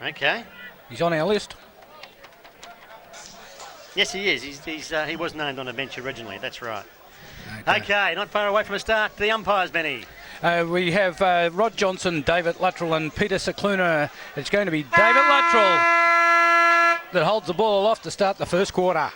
Okay. He's on our list. Yes, he is. He was named on a bench originally. That's right. Okay, not far away from a start. The umpires, Benny. We have Rod Johnson, David Luttrell and Peter Cicluna. It's going to be David Luttrell that holds the ball aloft to start the first quarter.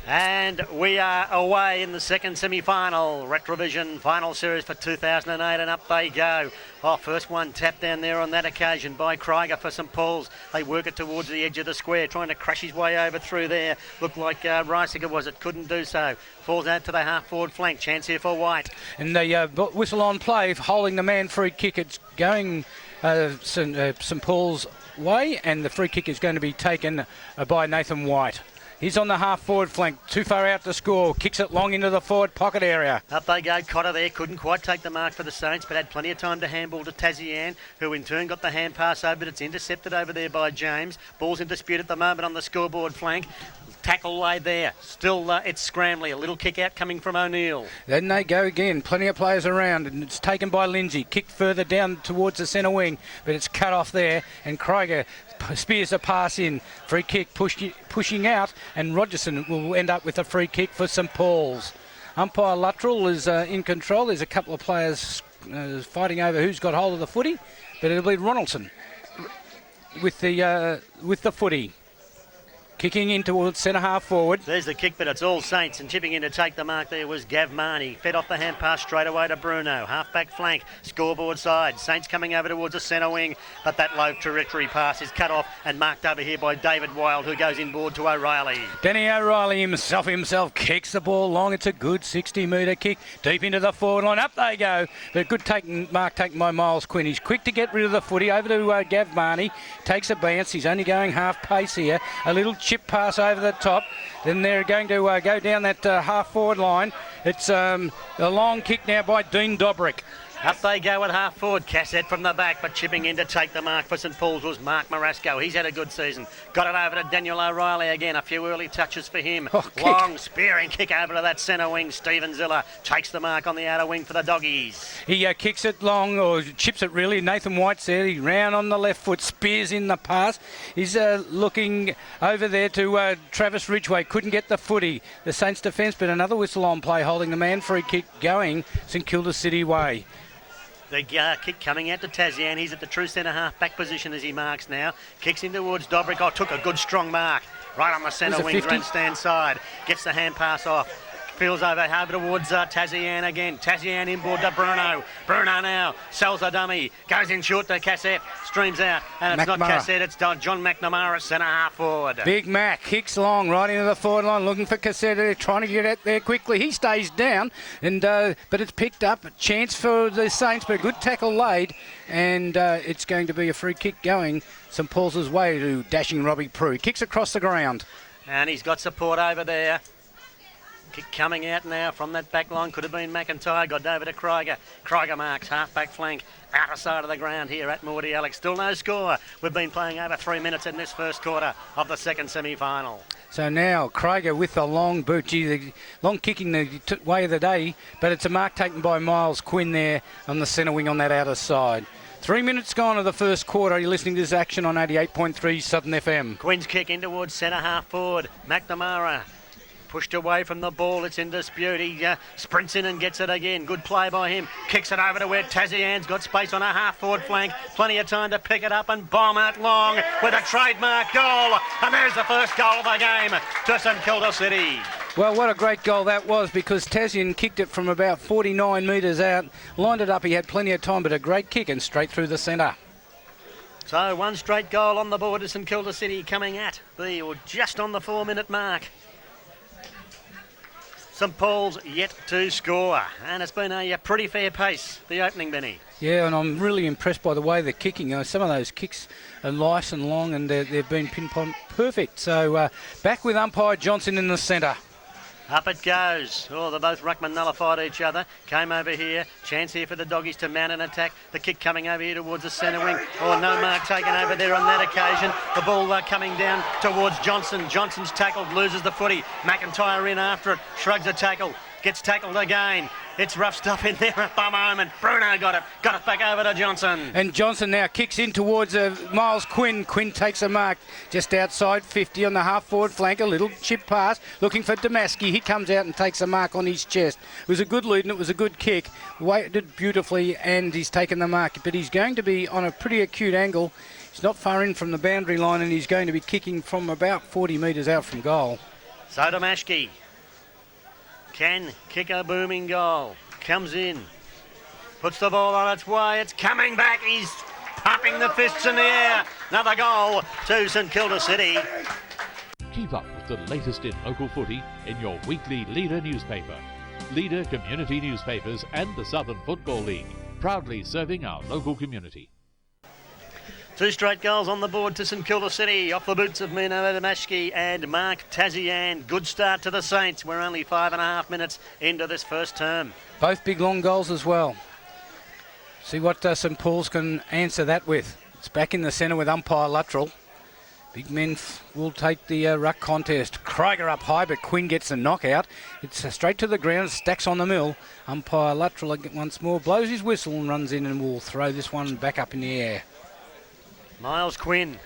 And we are away in the second semi-final. Retrovision final series for 2008, and up they go. Oh, first one tapped down there on that occasion by Krieger for St Paul's. They work it towards the edge of the square, trying to crash his way over through there. Looked like Reisiger was it, couldn't do so. Falls out to the half-forward flank. Chance here for White. And the whistle on play, holding the man free kick. It's going St Paul's way, and the free kick is going to be taken by Nathan White. He's on the half-forward flank, too far out to score. Kicks it long into the forward pocket area. Up they go. Cotter there. Couldn't quite take the mark for the Saints, but had plenty of time to handball to Tazian, who in turn got the hand pass over, but it's intercepted over there by James. Ball's in dispute at the moment on the scoreboard flank. Tackle laid there. Still, it's Scramley. A little kick out coming from O'Neill. Then they go again. Plenty of players around, and it's taken by Lindsay. Kicked further down towards the centre wing, but it's cut off there, and Krieger spears a pass in. Free kick pushing out, and Rogerson will end up with a free kick for St Paul's. Umpire Luttrell is in control. There's a couple of players fighting over who's got hold of the footy, but it'll be Ronaldson with the footy. Kicking in towards centre half forward. There's the kick, but it's all Saints, and chipping in to take the mark there was Gav Marnie. Fed off the hand pass straight away to Bruno. Half-back flank, scoreboard side. Saints coming over towards the centre wing, but that low trajectory pass is cut off and marked over here by David Wild, who goes inboard to O'Reilly. Danny O'Reilly himself kicks the ball long. It's a good 60-metre kick deep into the forward line. Up they go. But good mark taken by Miles Quinn. He's quick to get rid of the footy. Over to Gav Marnie. Takes a bounce. He's only going half pace here. A little chip pass over the top. Then they're going to go down that half forward line. It's a long kick now by Dean Dobrick. Up they go at half forward. Cassette from the back, but chipping in to take the mark for St Paul's was Mark Marasco. He's had a good season. Got it over to Daniel O'Reilly again. A few early touches for him. Long spearing kick over to that centre wing. Stephen Ziller takes the mark on the outer wing for the Doggies. He kicks it long, or chips it really. Nathan White's there. He round on the left foot, spears in the pass. He's looking over there to Travis Ridgway. Couldn't get the footy. The Saints defence, but another whistle on play, holding the man free kick going St Kilda City way. The kick coming out to Tazian. He's at the true centre half back position as he marks now. Kicks in towards Dobrick. Oh, took a good strong mark. Right on the centre wing grandstand side. Gets the hand pass off. Feels over towards Tazian again. Tazian inboard to Bruno. Bruno now sells a dummy. Goes in short to Cassette. Streams out. And it's not Cassette, it's John McNamara, centre half forward. Big Mac kicks long right into the forward line, looking for Cassette. Trying to get out there quickly. He stays down, and but it's picked up. A chance for the Saints, but a good tackle laid. And it's going to be a free kick going St Paul's way to dashing Robbie Prue. Kicks across the ground. And he's got support over there. Kick coming out now from that back line. Could have been McIntyre. Got over to Krieger. Krieger marks half-back flank. Outer side of the ground here at Morty Alex. Still no score. We've been playing over 3 minutes in this first quarter of the second semi-final. So now Krieger with the long boot. The long kicking the way of the day, but it's a mark taken by Miles Quinn there on the centre wing on that outer side. 3 minutes gone of the first quarter. You're listening to this action on 88.3 Southern FM. Quinn's kick in towards centre half forward. McNamara pushed away from the ball. It's in dispute. He sprints in and gets it again. Good play by him. Kicks it over to where Tazian's got space on a half-forward flank. Plenty of time to pick it up and bomb it long with a trademark goal. And there's the first goal of the game to St Kilda City. Well, what a great goal that was, because Tazian kicked it from about 49 metres out. Lined it up. He had plenty of time, but a great kick and straight through the centre. So one straight goal on the board to St Kilda City, coming at just on the 4-minute mark. St Paul's yet to score, and it's been a pretty fair pace, the opening, Benny. Yeah, and I'm really impressed by the way they're kicking. Some of those kicks are nice and long, and they've been pinpoint perfect. So back with umpire Johnson in the centre. Up it goes. Oh, they both ruckman nullified each other. Came over here. Chance here for the Doggies to mount an attack. The kick coming over here towards the centre wing. Oh, no mark taken over there on that occasion. The ball coming down towards Johnson. Johnson's tackled, loses the footy. McIntyre in after it. Shrugs a tackle. Gets tackled again. It's rough stuff in there at the moment. Bruno got it back over to Johnson. And Johnson now kicks in towards Miles Quinn. Quinn takes a mark just outside 50 on the half-forward flank. A little chip pass, looking for Damaski. He comes out and takes a mark on his chest. It was a good lead and it was a good kick. Waited beautifully and he's taken the mark. But he's going to be on a pretty acute angle. He's not far in from the boundary line and he's going to be kicking from about 40 metres out from goal. So Damaski can kick a booming goal. Comes in. Puts the ball on its way. It's coming back. He's pumping the fists in the air. Another goal to St Kilda City. Keep up with the latest in local footy in your weekly Leader newspaper. Leader Community Newspapers and the Southern Football League, proudly serving our local community. 2 straight goals on the board to St Kilda City off the boots of Mino Adamashki and Mark Tazian. Good start to the Saints. We're only 5.5 minutes into this first term. Both big long goals as well. See what St Paul's can answer that with. It's back in the centre with umpire Luttrell. Big men will take the ruck contest. Krieger up high, but Quinn gets the knockout. It's straight to the ground, stacks on the mill. Umpire Luttrell once more blows his whistle and runs in and will throw this one back up in the air. Miles Quinn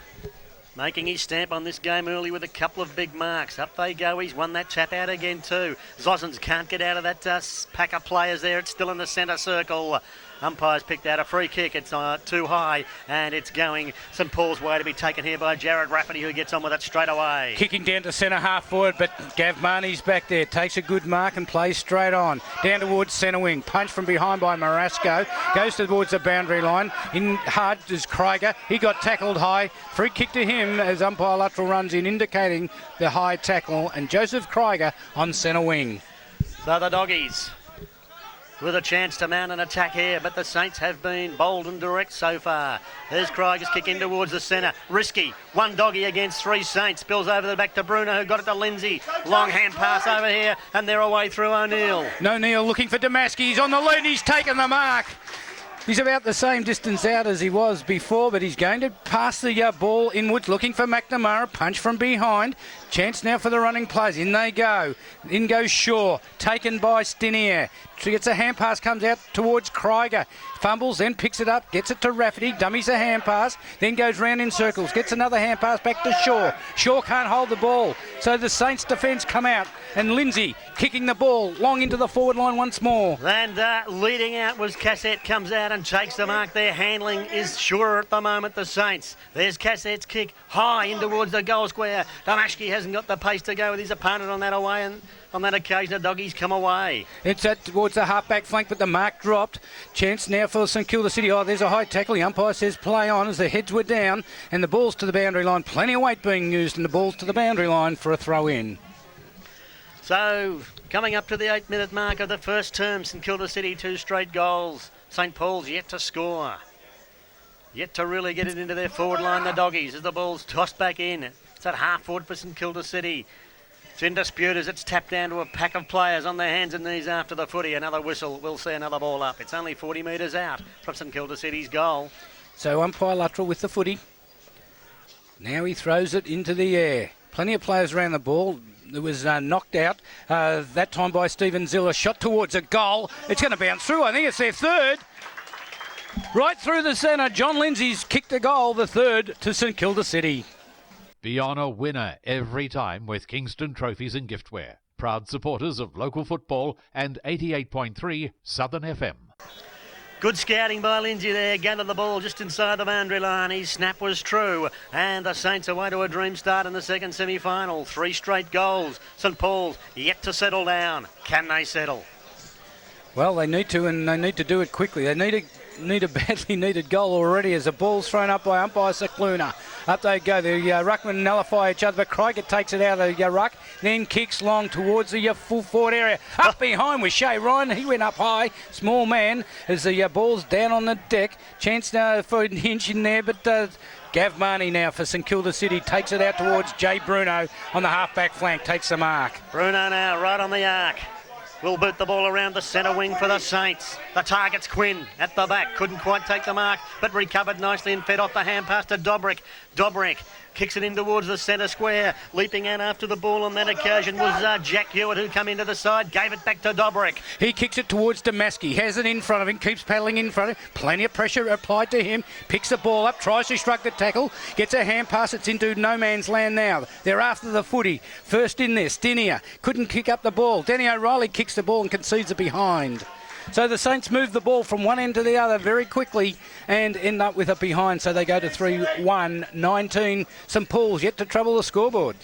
making his stamp on this game early with a couple of big marks. Up they go. He's won that chap out again too. Zosens can't get out of that pack of players there. It's still in the centre circle. Umpire's picked out a free kick. It's too high and it's going St Paul's way to be taken here by Jared Rafferty, who gets on with it straight away. Kicking down to centre half forward, but Gav Marnie's back there. Takes a good mark and plays straight on. Down towards centre wing. Punch from behind by Marasco. Goes towards the boundary line. In hard is Krieger. He got tackled high. Free kick to him as umpire Luttrell runs in, indicating the high tackle. And Joseph Krieger on centre wing. So the Doggies with a chance to mount an attack here, but the Saints have been bold and direct so far. There's Krieger's kick in towards the centre. Risky. 1 Doggy against 3 Saints. Spills over the back to Bruno, who got it to Lindsay. Long hand pass over here, and they're away through O'Neill. O'Neill looking for Damaski. He's on the lead. He's taken the mark. He's about the same distance out as he was before, but he's going to pass the ball inwards, looking for McNamara. Punch from behind. Chance now for the running players. In they go. In goes Shaw. Taken by Stinier. Gets a hand pass, comes out towards Krieger. Fumbles, then picks it up, gets it to Rafferty, dummies a hand pass, then goes round in circles, gets another hand pass back to Shaw. Shaw can't hold the ball, so the Saints defence come out, and Lindsay kicking the ball long into the forward line once more. And leading out was Cassette, comes out and takes the mark there. Handling is sure at the moment, the Saints. There's Cassette's kick, high in towards the goal square. Damashki hasn't got the pace to go with his opponent on that away, and on that occasion, the Doggies come away. It's towards the half-back flank, but the mark dropped. Chance now for St Kilda City. Oh, there's a high tackle. The umpire says play on as the heads were down, and the ball's to the boundary line. Plenty of weight being used, and the ball's to the boundary line for a throw-in. So, coming up to the 8-minute mark of the first term, St Kilda City 2 straight goals. St Paul's yet to score. Yet to really get it into their forward line, the Doggies, as the ball's tossed back in. It's at half forward for St Kilda City. It's in dispute as it's tapped down to a pack of players on their hands and knees after the footy. Another whistle, we'll see another ball up. It's only 40 metres out from St Kilda City's goal. So umpire Luttrell with the footy. Now he throws it into the air. Plenty of players around the ball. It was knocked out that time by Stephen Ziller. Shot towards a goal. It's going to bounce through. I think it's their third. Right through the centre. John Lindsay's kicked a goal, the third to St Kilda City. Be on a winner every time with Kingston Trophies and Giftware. Proud supporters of local football and 88.3 Southern FM. Good scouting by Lindsay there. Gathered the ball just inside the boundary line. His snap was true. And the Saints away to a dream start in the second semi-final. 3 straight goals. St Paul's yet to settle down. Can they settle? Well, they need to, and they need to do it quickly. They need a badly needed goal already as the ball's thrown up by umpire Cicluna. Up they go. The ruckmen nullify each other, but Krieger takes it out of the ruck, then kicks long towards the full forward area. Up behind with Shay Ryan. He went up high. Small man as the ball's down on the deck. Chance now for Hinch in there, but Gav Marnie now for St Kilda City takes it out towards Jay Bruno on the half-back flank. Takes the mark. Bruno now right on the arc. Will boot the ball around the centre wing for the Saints. The target's Quinn at the back. Couldn't quite take the mark, but recovered nicely and fed off the hand pass to Dobrik. Dobrik kicks it in towards the centre square. Leaping out after the ball on that occasion was Jack Hewitt, who come into the side, gave it back to Dobrick. He kicks it towards Damaski, has it in front of him, keeps paddling in front of him, plenty of pressure applied to him, picks the ball up, tries to shrug the tackle, gets a hand pass, it's into no man's land now. They're after the footy. First in there, Stinier, couldn't kick up the ball. Danny O'Reilly kicks the ball and concedes it behind. So the Saints move the ball from one end to the other very quickly and end up with it behind. So they go to 3-1, 19. St Paul's yet to trouble the scoreboard.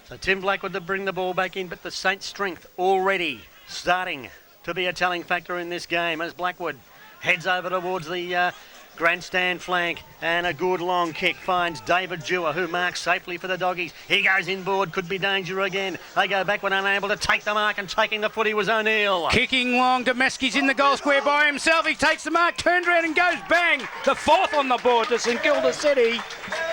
So Tim Blackwood to bring the ball back in, but the Saints' strength already starting to be a telling factor in this game as Blackwood heads over towards the grandstand flank, and a good long kick finds David Dewar, who marks safely for the Doggies. He goes inboard, could be danger again. They go backward, unable to take the mark, and taking the footy was O'Neill. Kicking long, Damaski's in the goal square by himself. He takes the mark, turns around and goes bang. The fourth on the board to St Kilda City.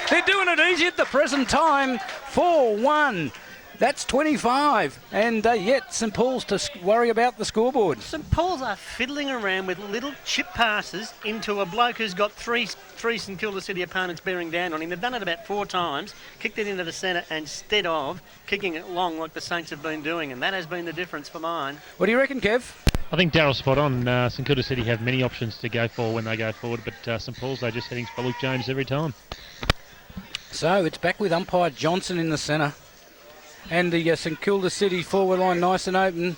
They're doing it easy at the present time. 4-1. That's 25, and yet St Paul's to worry about the scoreboard. St Paul's are fiddling around with little chip passes into a bloke who's got three St Kilda City opponents bearing down on him. They've done it about 4 times, kicked it into the centre instead of kicking it long like the Saints have been doing, and that has been the difference for mine. What do you reckon, Kev? I think Daryl's spot on. St Kilda City have many options to go for when they go forward, but St Paul's, they're just heading for Luke James every time. So it's back with umpire Johnson in the centre. And the St Kilda City forward line nice and open.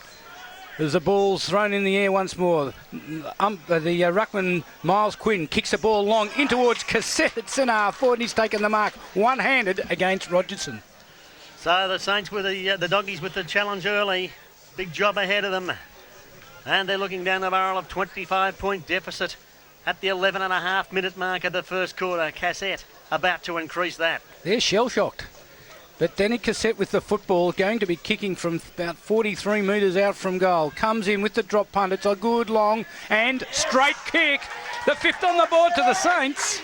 There's the ball's thrown in the air once more. The ruckman Miles Quinn kicks the ball long in towards Cassette at centre half forward, and he's taken the mark one-handed against Rogerson. So the Saints with the Doggies with the challenge early. Big job ahead of them. And they're looking down the barrel of 25-point deficit at the 11.5-minute mark of the first quarter. Cassette about to increase that. They're shell-shocked. But Danny Cassette with the football, going to be kicking from about 43 metres out from goal. Comes in with the drop punt. It's a good long and straight kick. The 5th on the board to the Saints.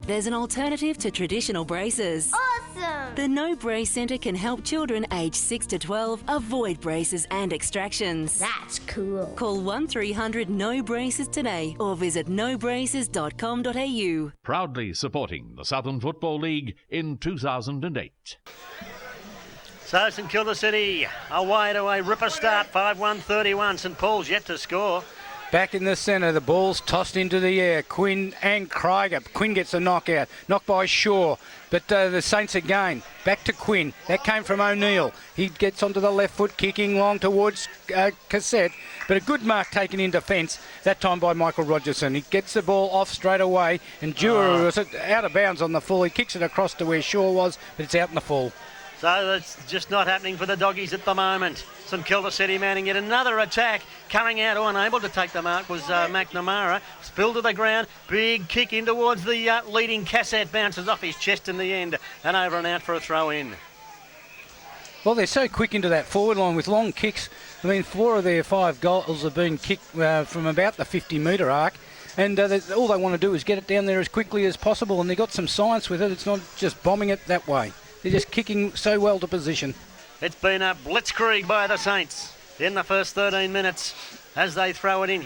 There's an alternative to traditional braces. Awesome! The No Brace Centre can help children aged 6 to 12 avoid braces and extractions. That's cool. Call 1300 No Braces today or visit nobraces.com.au. Proudly supporting the Southern Football League in 2008. So St Kilda City away to a ripper start, 5-1-31. St Paul's yet to score. Back in the centre, the ball's tossed into the air. Quinn and Krieger. Quinn gets a knockout. Knocked by Shaw. But the Saints again. Back to Quinn. That came from O'Neill. He gets onto the left foot, kicking long towards Cassette. But a good mark taken in defence, that time by Michael Rogerson. He gets the ball off straight away. And Dewar was out of bounds on the full. He kicks it across to where Shaw was, but it's out in the full. So that's just not happening for the Doggies at the moment. St Kilda City mounting yet another attack. Coming out, unable to take the mark was McNamara. Spilled to the ground. Big kick in towards the leading Cassette. Bounces off his chest in the end. And over and out for a throw in. Well, they're so quick into that forward line with long kicks. I mean, 4 of their 5 goals have been kicked from about the 50-metre arc. And all they want to do is get it down there as quickly as possible. And they've got some science with it. It's not just bombing it that way. They're just kicking so well to position. It's been a blitzkrieg by the Saints in the first 13 minutes as they throw it in.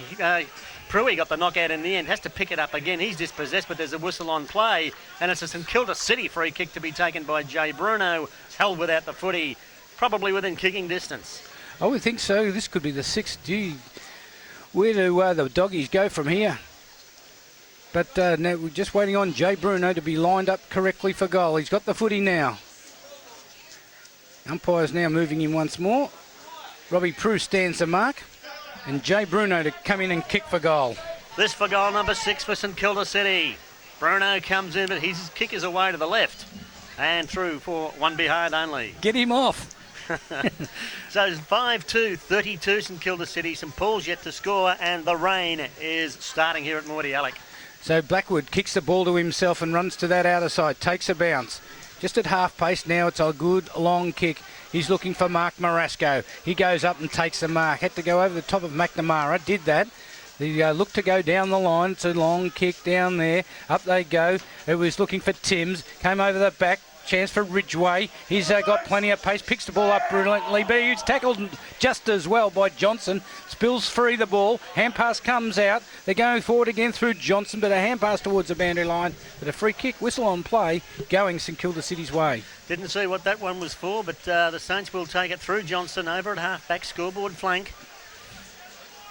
Pruitt got the knockout in the end, has to pick it up again. He's dispossessed, but there's a whistle on play, and it's a St Kilda City free kick to be taken by Jay Bruno, held without the footy, probably within kicking distance. I would think so. This could be the 6th. Gee, where do the Doggies go from here? But now we're just waiting on Jay Bruno to be lined up correctly for goal. He's got the footy now. Umpire's now moving in once more. Robbie Prue stands the mark. And Jay Bruno to come in and kick for goal. This for goal number 6 for St Kilda City. Bruno comes in, but his kick is away to the left. And through for one behind only. Get him off. So it's 5-2, 32 St Kilda City. St Paul's yet to score, and the rain is starting here at Mordialloc. So Blackwood kicks the ball to himself and runs to that outer side. Takes a bounce. Just at half pace now, it's a good long kick. He's looking for Mark Marasco. He goes up and takes the mark. Had to go over the top of McNamara. Did that. They look to go down the line. It's a long kick down there. Up they go. It was looking for Timms. Came over the back. chance for Ridgeway. He's got plenty of pace, picks the ball up brilliantly, but he's tackled just as well by Johnson. Spills free the ball. Hand pass comes out. They're going forward again through Johnson, but a hand pass towards the boundary line. But a free kick, whistle on play, going St Kilda City's way. Didn't see what that one was for, but the Saints will take it through Johnson over at half-back scoreboard flank.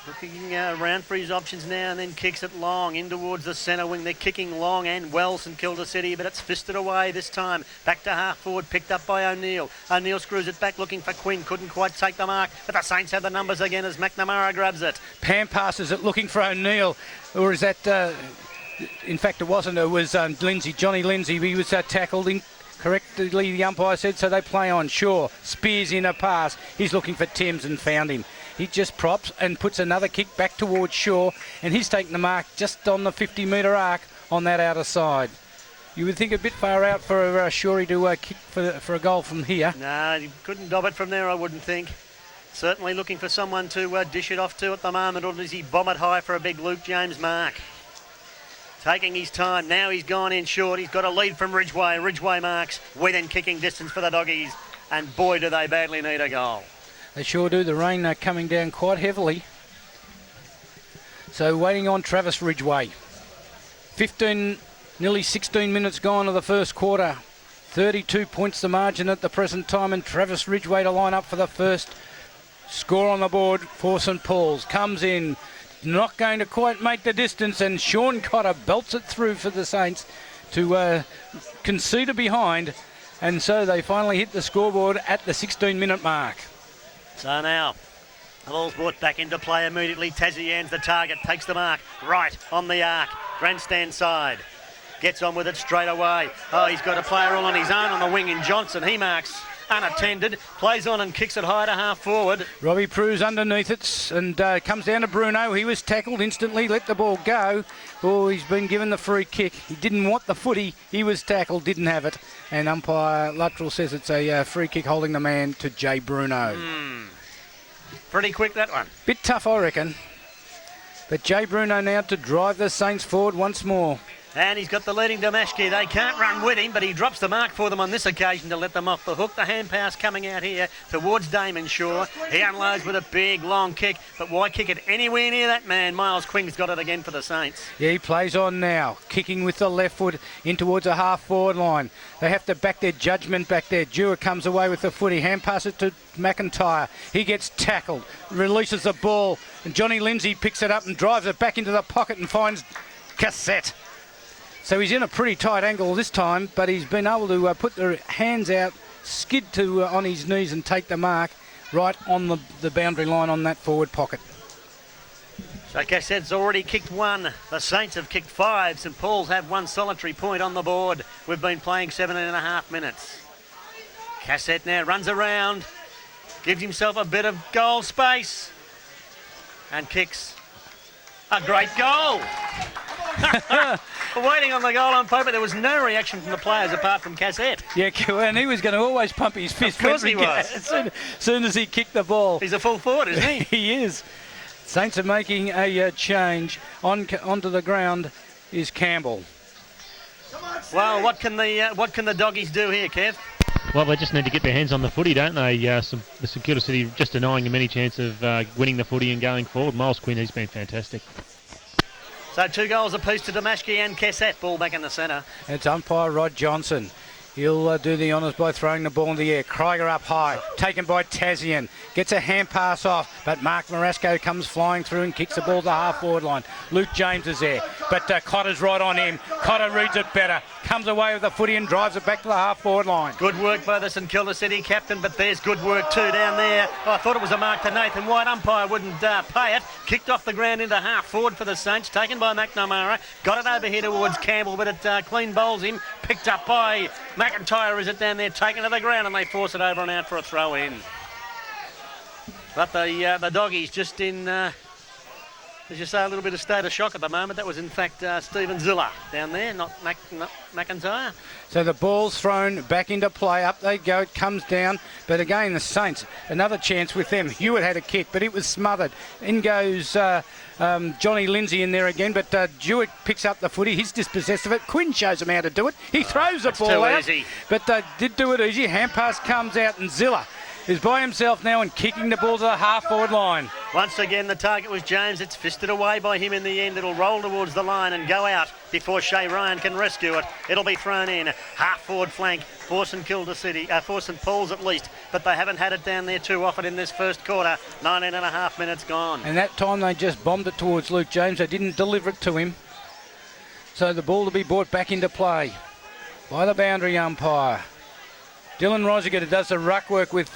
Looking around for his options now, and then kicks it long in towards the centre wing. They're kicking long and well, St Kilda City, but it's fisted away this time. Back to half forward, picked up by O'Neill. O'Neill screws it back, looking for Quinn. Couldn't quite take the mark, but the Saints have the numbers again as McNamara grabs it. Pam passes it, looking for O'Neill, or is that... in fact, it wasn't. It was Lindsay, Johnny Lindsay. He was tackled incorrectly, the umpire said, so they play on. Shaw spears in a pass. He's looking for Timms and found him. He just props and puts another kick back towards Shaw, and he's taking the mark just on the 50-metre arc on that outer side. You would think a bit far out for Shawry to kick for a goal from here. No, he couldn't dob it from there, I wouldn't think. Certainly looking for someone to dish it off to at the moment, or does he bomb it high for a big Luke James mark? Taking his time. Now he's gone in short. He's got a lead from Ridgeway. Ridgeway marks within kicking distance for the Doggies. And boy, do they badly need a goal. They sure do. The rain coming down quite heavily. So waiting on Travis Ridgeway. 15, nearly 16 minutes gone of the first quarter. 32 points the margin at the present time, and Travis Ridgeway to line up for the first score on the board for St Paul's. Comes in. Not going to quite make the distance, and Sean Cotter belts it through for the Saints to concede a behind, and so they finally hit the scoreboard at the 16-minute mark. So now, the ball's brought back into play immediately. Tazian's the target, takes the mark right on the arc, grandstand side. Gets on with it straight away. Oh, he's got a player all on his own on the wing in Johnson. He marks unattended, plays on and kicks it high to half forward. Robbie Prue's underneath it and comes down to Bruno. He was tackled instantly, let the ball go. Oh, he's been given the free kick. He didn't want the footy. He was tackled, didn't have it. And umpire Luttrell says it's a free kick holding the man to Jay Bruno. Pretty quick, that one. Bit tough, I reckon. But Jay Bruno now to drive the Saints forward once more. And he's got the leading Damashki. They can't run with him, but he drops the mark for them on this occasion to let them off the hook. The hand pass coming out here towards Damon Shaw. He unloads with a big, long kick, but why kick it anywhere near that man? Miles Quinn's got it again for the Saints. Yeah, he plays on now, kicking with the left foot in towards a half-forward line. They have to back their judgment back there. Dewar comes away with the footy. Hand pass it to McIntyre. He gets tackled, releases the ball, and Johnny Lindsay picks it up and drives it back into the pocket and finds Cassette. So he's in a pretty tight angle this time, but he's been able to put the hands out, skid to on his knees and take the mark right on the boundary line on that forward pocket. So Cassette's already kicked one. The Saints have kicked 5. St Paul's have 1 solitary point on the board. We've been playing 7.5 minutes. Cassette now runs around, gives himself a bit of goal space and kicks a great goal. Waiting on the goal on paper, there was no reaction from the players apart from Cassette. Yeah, and he was going to always pump his fist. Of course he was. As soon as he kicked the ball. He's a full forward, isn't he? He is. Saints are making a change. Onto the ground is Campbell. Well, what can the Doggies do here, Kev? Well, they just need to get their hands on the footy, don't they? The St Kilda City just denying them any chance of winning the footy and going forward. Miles Quinn, he's been fantastic. So 2 goals apiece to Damashki and Cassette. Ball back in the centre. It's umpire Rod Johnson. He'll do the honours by throwing the ball in the air. Krieger up high, taken by Tazian. Gets a hand pass off, but Mark Marasco comes flying through and kicks the ball to the half-forward line. Luke James is there, but Cotter's right on him. Cotter reads it better, comes away with the footy and drives it back to the half-forward line. Good work by the St Kilda City captain, but there's good work too down there. Oh, I thought it was a mark to Nathan White. Umpire wouldn't pay it. Kicked off the ground into half-forward for the Saints, taken by McNamara. Got it over here towards Campbell, but it clean bowls him. Picked up by McIntyre, is it down there, taken to the ground, and they force it over and out for a throw-in. But the Doggies just in as you say, a little bit of state of shock at the moment. That was in fact Stephen Ziller down there, not McIntyre. So the ball's thrown back into play. Up they go. It comes down. But again, the Saints, another chance with them. Hewitt had a kick, but it was smothered. In goes Johnny Lindsay in there again. But Jewett picks up the footy. He's dispossessed of it. Quinn shows him how to do it. He throws the ball out. Easy. But did do it easy. Hand pass comes out, and Ziller is by himself now and kicking the ball to the half-forward line. Once again, the target was James. It's fisted away by him in the end. It'll roll towards the line and go out before Shay Ryan can rescue it. It'll be thrown in. Half-forward flank for St Kilda City, for St Paul's at least, but they haven't had it down there too often in this first quarter. 19 and a half minutes gone. And that time they just bombed it towards Luke James. They didn't deliver it to him. So the ball to be brought back into play by the boundary umpire. Dylan Rosiger does the ruck work with...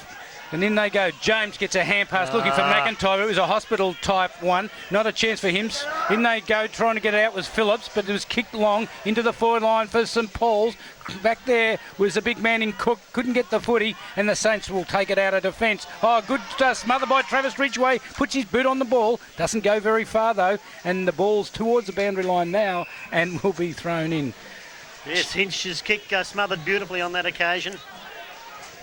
And in they go. James gets a hand pass looking for McIntyre. It was a hospital type one. Not a chance for him. In they go. Trying to get it out was Phillips, but it was kicked long into the forward line for St Paul's. Back there was the big man in Cook. Couldn't get the footy, and the Saints will take it out of defence. Oh, good smother by Travis Ridgway. Puts his boot on the ball. Doesn't go very far, though. And the ball's towards the boundary line now and will be thrown in. Yes, Hinch's kick smothered beautifully on that occasion,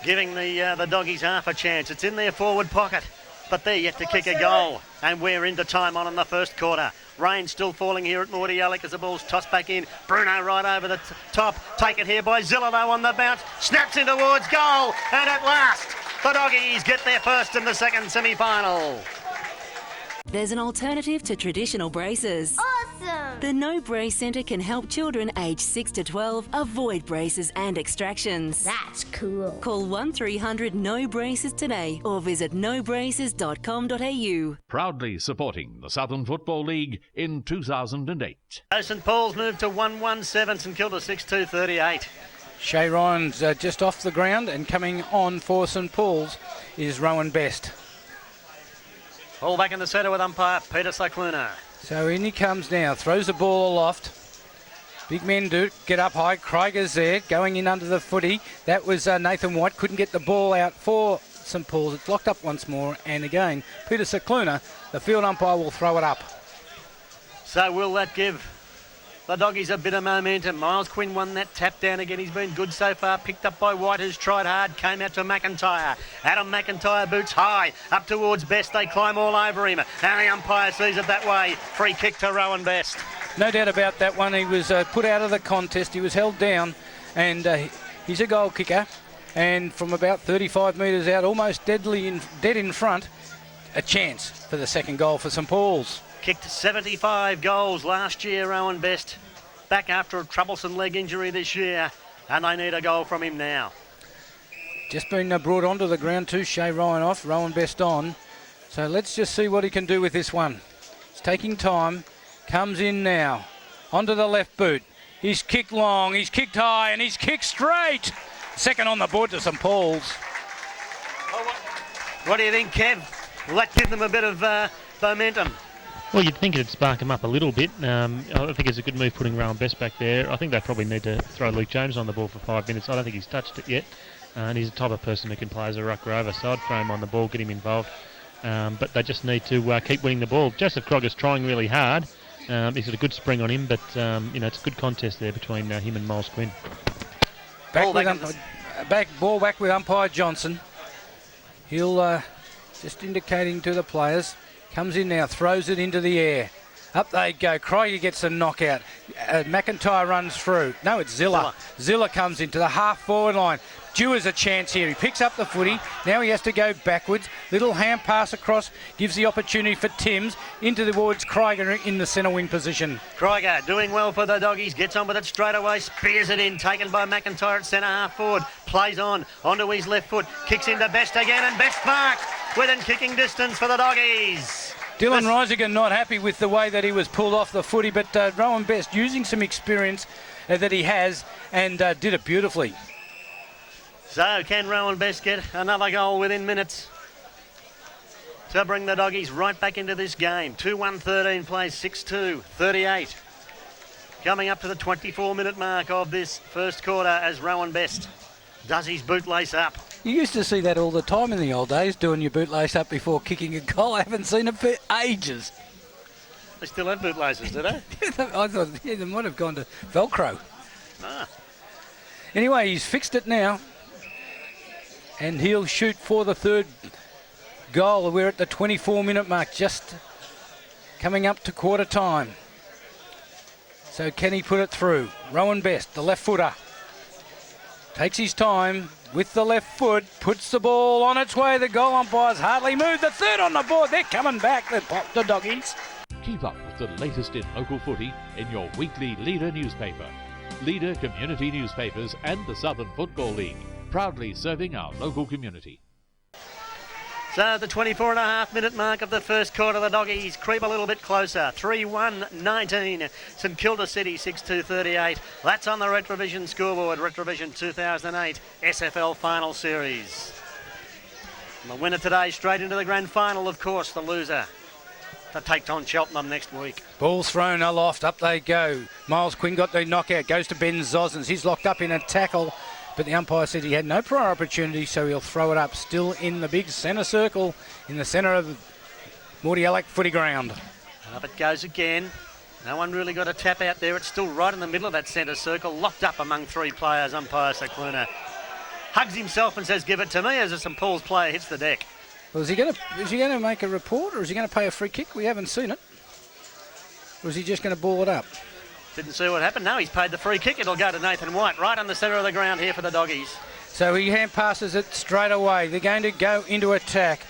giving the doggies half a chance. It's in their forward pocket, but they're yet to kick a goal. And we're into time on in the first quarter. Rain still falling here at Morty Alec as the ball's tossed back in. Bruno right over the top. Taken here by Ziller though on the bounce. Snaps in towards goal. And at last, the doggies get their first in the second semi-final. There's an alternative to traditional braces. Awesome! The No Brace Centre can help children aged 6 to 12 avoid braces and extractions. That's cool. Call 1300 No Braces today or visit nobraces.com.au. Proudly supporting the Southern Football League in 2008. St Paul's moved to 1-1-7, St Kilda 6-2-38. Shay Ryan's just off the ground, and coming on for St Paul's is Rowan Best. All back in the centre with umpire Peter Cycluna. So in he comes now, throws the ball aloft. Big men do get up high. Krieger's there, going in under the footy. That was Nathan White, couldn't get the ball out for St Paul's. It's locked up once more, and again, Peter Cycluna, the field umpire, will throw it up. So will that give the doggies a bit of momentum? Miles Quinn won that tap down again. He's been good so far. Picked up by White, who's tried hard. Came out to McIntyre. Adam McIntyre boots high. Up towards Best. They climb all over him. And the umpire sees it that way. Free kick to Rowan Best. No doubt about that one. He was put out of the contest. He was held down. And he's a goal kicker. And from about 35 metres out, almost dead in front, a chance for the second goal for St Paul's. Kicked 75 goals last year, Rowan Best. Back after a troublesome leg injury this year, and they need a goal from him now. Just been brought onto the ground too. Shay Ryan off, Rowan Best on. So let's just see what he can do with this one. It's taking time. Comes in now. Onto the left boot. He's kicked long, he's kicked high, and he's kicked straight. Second on the board to St Paul's. What do you think, Kev? Will that give them a bit of momentum? Well, you'd think it'd spark him up a little bit. I think it's a good move putting Rowan Best back there. I think they probably need to throw Luke James on the ball for 5 minutes. I don't think he's touched it yet. And he's the type of person who can play as a ruck rover. So I'd throw him on the ball, get him involved. But they just need to keep winning the ball. Joseph Crogger's trying really hard. He's got a good spring on him, but it's a good contest there between him and Miles Quinn. Ball back with umpire Johnson. He'll just indicating to the players. Comes in now, throws it into the air. Up they go. Craigie gets a knockout. McIntyre runs through. No, it's Ziller. Ziller comes into the half-forward line. Due has a chance here. He picks up the footy. Now he has to go backwards. Little hand pass across. Gives the opportunity for Timms into towards Krieger in the centre wing position. Krieger doing well for the doggies. Gets on with it straight away. Spears it in. Taken by McIntyre at centre half forward. Plays on. Onto his left foot. Kicks into Best again. And Best marked within kicking distance for the doggies. Dylan Reisiger not happy with the way that he was pulled off the footy, but Rowan Best using some experience that he has and did it beautifully. So can Rowan Best get another goal within minutes to bring the doggies right back into this game? 2-1-13 plays 6-2-38. Coming up to the 24-minute mark of this first quarter as Rowan Best does his bootlace up. You used to see that all the time in the old days, doing your bootlace up before kicking a goal. I haven't seen it for ages. They still had bootlaces, did they? I thought they might have gone to Velcro. Ah. Anyway, he's fixed it now. And he'll shoot for the third goal. We're at the 24-minute mark, just coming up to quarter time. So can he put it through? Rowan Best, the left footer, takes his time with the left foot, puts the ball on its way. The goal umpires hardly moved. The third on the board. They're coming back, the doggies. Keep up with the latest in local footy in your weekly Leader newspaper. Leader Community Newspapers and the Southern Football League, proudly serving our local community. So the 24.5-minute mark of the first quarter, the doggies creep a little bit closer. 3-1-19. St Kilda City 6-2-38. That's on the Retrovision scoreboard. Retrovision 2008 SFL Final Series. And the winner today straight into the grand final, of course, the loser to take on Cheltenham next week. Ball's thrown aloft, up they go. Miles Quinn got the knockout, goes to Ben Zosens. He's locked up in a tackle, but the umpire said he had no prior opportunity, so he'll throw it up. Still in the big centre circle, in the centre of Mordialloc footy ground. Up it goes again. No one really got a tap out there. It's still right in the middle of that centre circle, locked up among three players. Umpire Cicluna hugs himself and says, "Give it to me," as a St Paul's player hits the deck. Well, is he going to make a report, or is he going to pay a free kick? We haven't seen it. Or is he just going to ball it up? Didn't see what happened. No, he's paid the free kick. It'll go to Nathan White, right on the centre of the ground here for the doggies. So he hand passes it straight away. They're going to go into attack.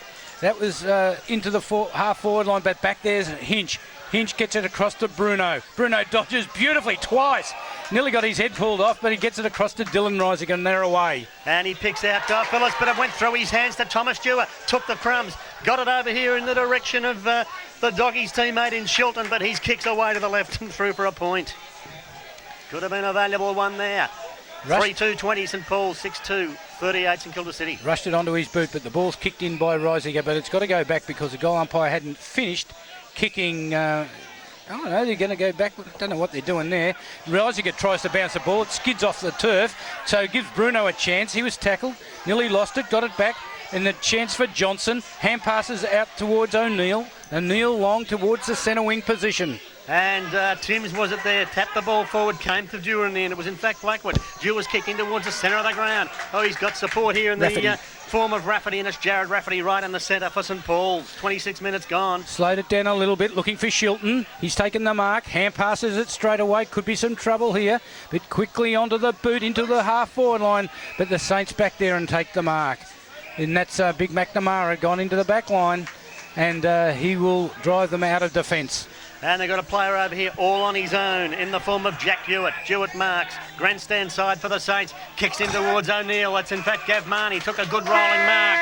That was into the half-forward line, but back there's Hinch. Hinch gets it across to Bruno. Bruno dodges beautifully twice. Nearly got his head pulled off, but he gets it across to Dylan Rising, and they're away. And he picks out Phillips, but it went through his hands to Thomas Dewar. Took the crumbs, got it over here in the direction of the doggies' teammate in Shilton, but his kicks away to the left and through for a point. Could have been a valuable one there. 3-2-20 St Paul's, 6-2-38 St Kilda City. Rushed it onto his boot, but the ball's kicked in by Reisiger, but it's got to go back because the goal umpire hadn't finished kicking. I don't know, they're going to go back. Don't know what they're doing there. Reisiger tries to bounce the ball. It skids off the turf, so it gives Bruno a chance. He was tackled, nearly lost it, got it back. And the chance for Johnson. Hand passes out towards O'Neill. O'Neill long towards the centre wing position. And Timms wasn't there, tapped the ball forward, came to Dewar in the end. It was in fact Blackwood. Dewar's kicking towards the centre of the ground. Oh, he's got support here in the form of Rafferty, and it's Jared Rafferty right in the centre for St Paul's. 26 minutes gone. Slowed it down a little bit, looking for Shilton. He's taken the mark, hand passes it straight away. Could be some trouble here, but quickly onto the boot, into the half-forward line. But the Saints back there and take the mark. And that's Big McNamara gone into the back line, and he will drive them out of defence. And they've got a player over here all on his own in the form of Jack Hewitt. Hewitt marks, grandstand side for the Saints, kicks in towards O'Neill. That's in fact Gav Marnie, took a good rolling mark.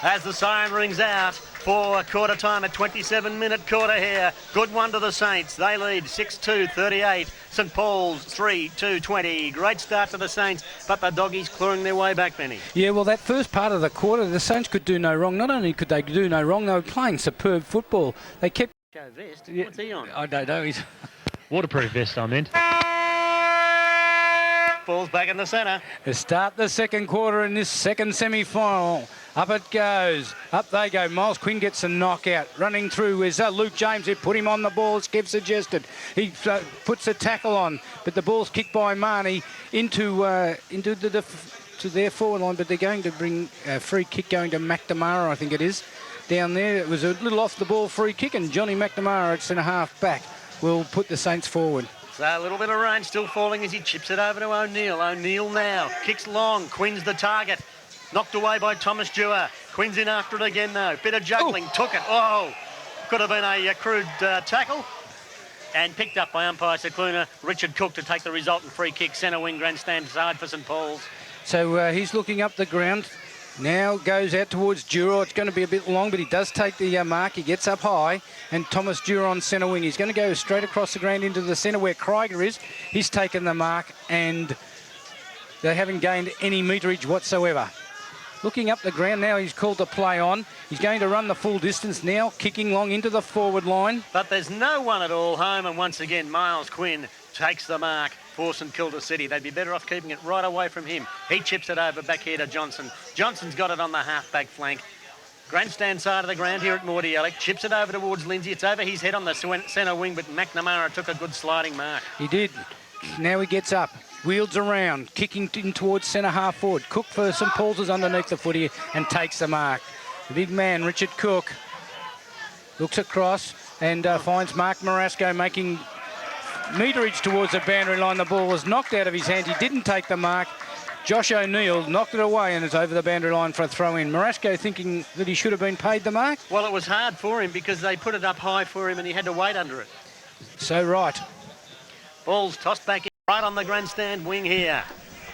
As the siren rings out for quarter time, a 27-minute quarter here. Good one to the Saints. They lead 6-2-38. St Paul's 3-2-20. Great start to the Saints, but the doggies clawing their way back, Benny. Yeah, well, that first part of the quarter, the Saints could do no wrong. Not only could they do no wrong, they were playing superb football. They kept... Vest? What's he on? I don't know. He's... Waterproof vest, I meant. Ball's back in the centre. To start the second quarter in this second semi-final. Up it goes. Up they go. Miles Quinn gets a knockout. Running through is Luke James, who put him on the ball, as Kev suggested. He puts a tackle on, but the ball's kicked by Marnie into to their forward line, but they're going to bring a free kick going to McNamara, I think it is. Down there, it was a little off the ball free kick, and Johnny McNamara at centre half back will put the Saints forward. So a little bit of rain still falling as he chips it over to O'Neill. O'Neill now kicks long. Quinn's the target. Knocked away by Thomas Dewar. Quinn's in after it again though. Bit of juggling. Took it. Oh, could have been a crude tackle. And picked up by umpire Cicluna. Richard Cook to take the resultant free kick. Centre wing grandstand side for St Paul's. So he's looking up the ground. Now goes out towards Dewar. It's going to be a bit long, but he does take the mark. He gets up high, and Thomas Dewar on centre wing. He's going to go straight across the ground into the centre where Krieger is. He's taken the mark, and they haven't gained any meterage whatsoever. Looking up the ground now, he's called to play on. He's going to run the full distance now, kicking long into the forward line. But there's no one at all home, and once again, Miles Quinn takes the mark for St Kilda City. They'd be better off keeping it right away from him. He chips it over back here to Johnson. Johnson's got it on the half-back flank. Grandstand side of the ground here at Morty Alec. Chips it over towards Lindsay. It's over his head on the centre wing, but McNamara took a good sliding mark. He did. Now he gets up, wheels around, kicking in towards centre half forward. Cook for St Paul's is underneath the footy and takes the mark. The big man, Richard Cook, looks across and finds Mark Marasco making meterage towards the boundary line. The ball was knocked out of his hand. He didn't take the mark. Josh O'Neill knocked it away and is over the boundary line for a throw-in. Marasco thinking that he should have been paid the mark. Well, it was hard for him because they put it up high for him and he had to wait under it. So right. Ball's tossed back in, right on the grandstand wing here.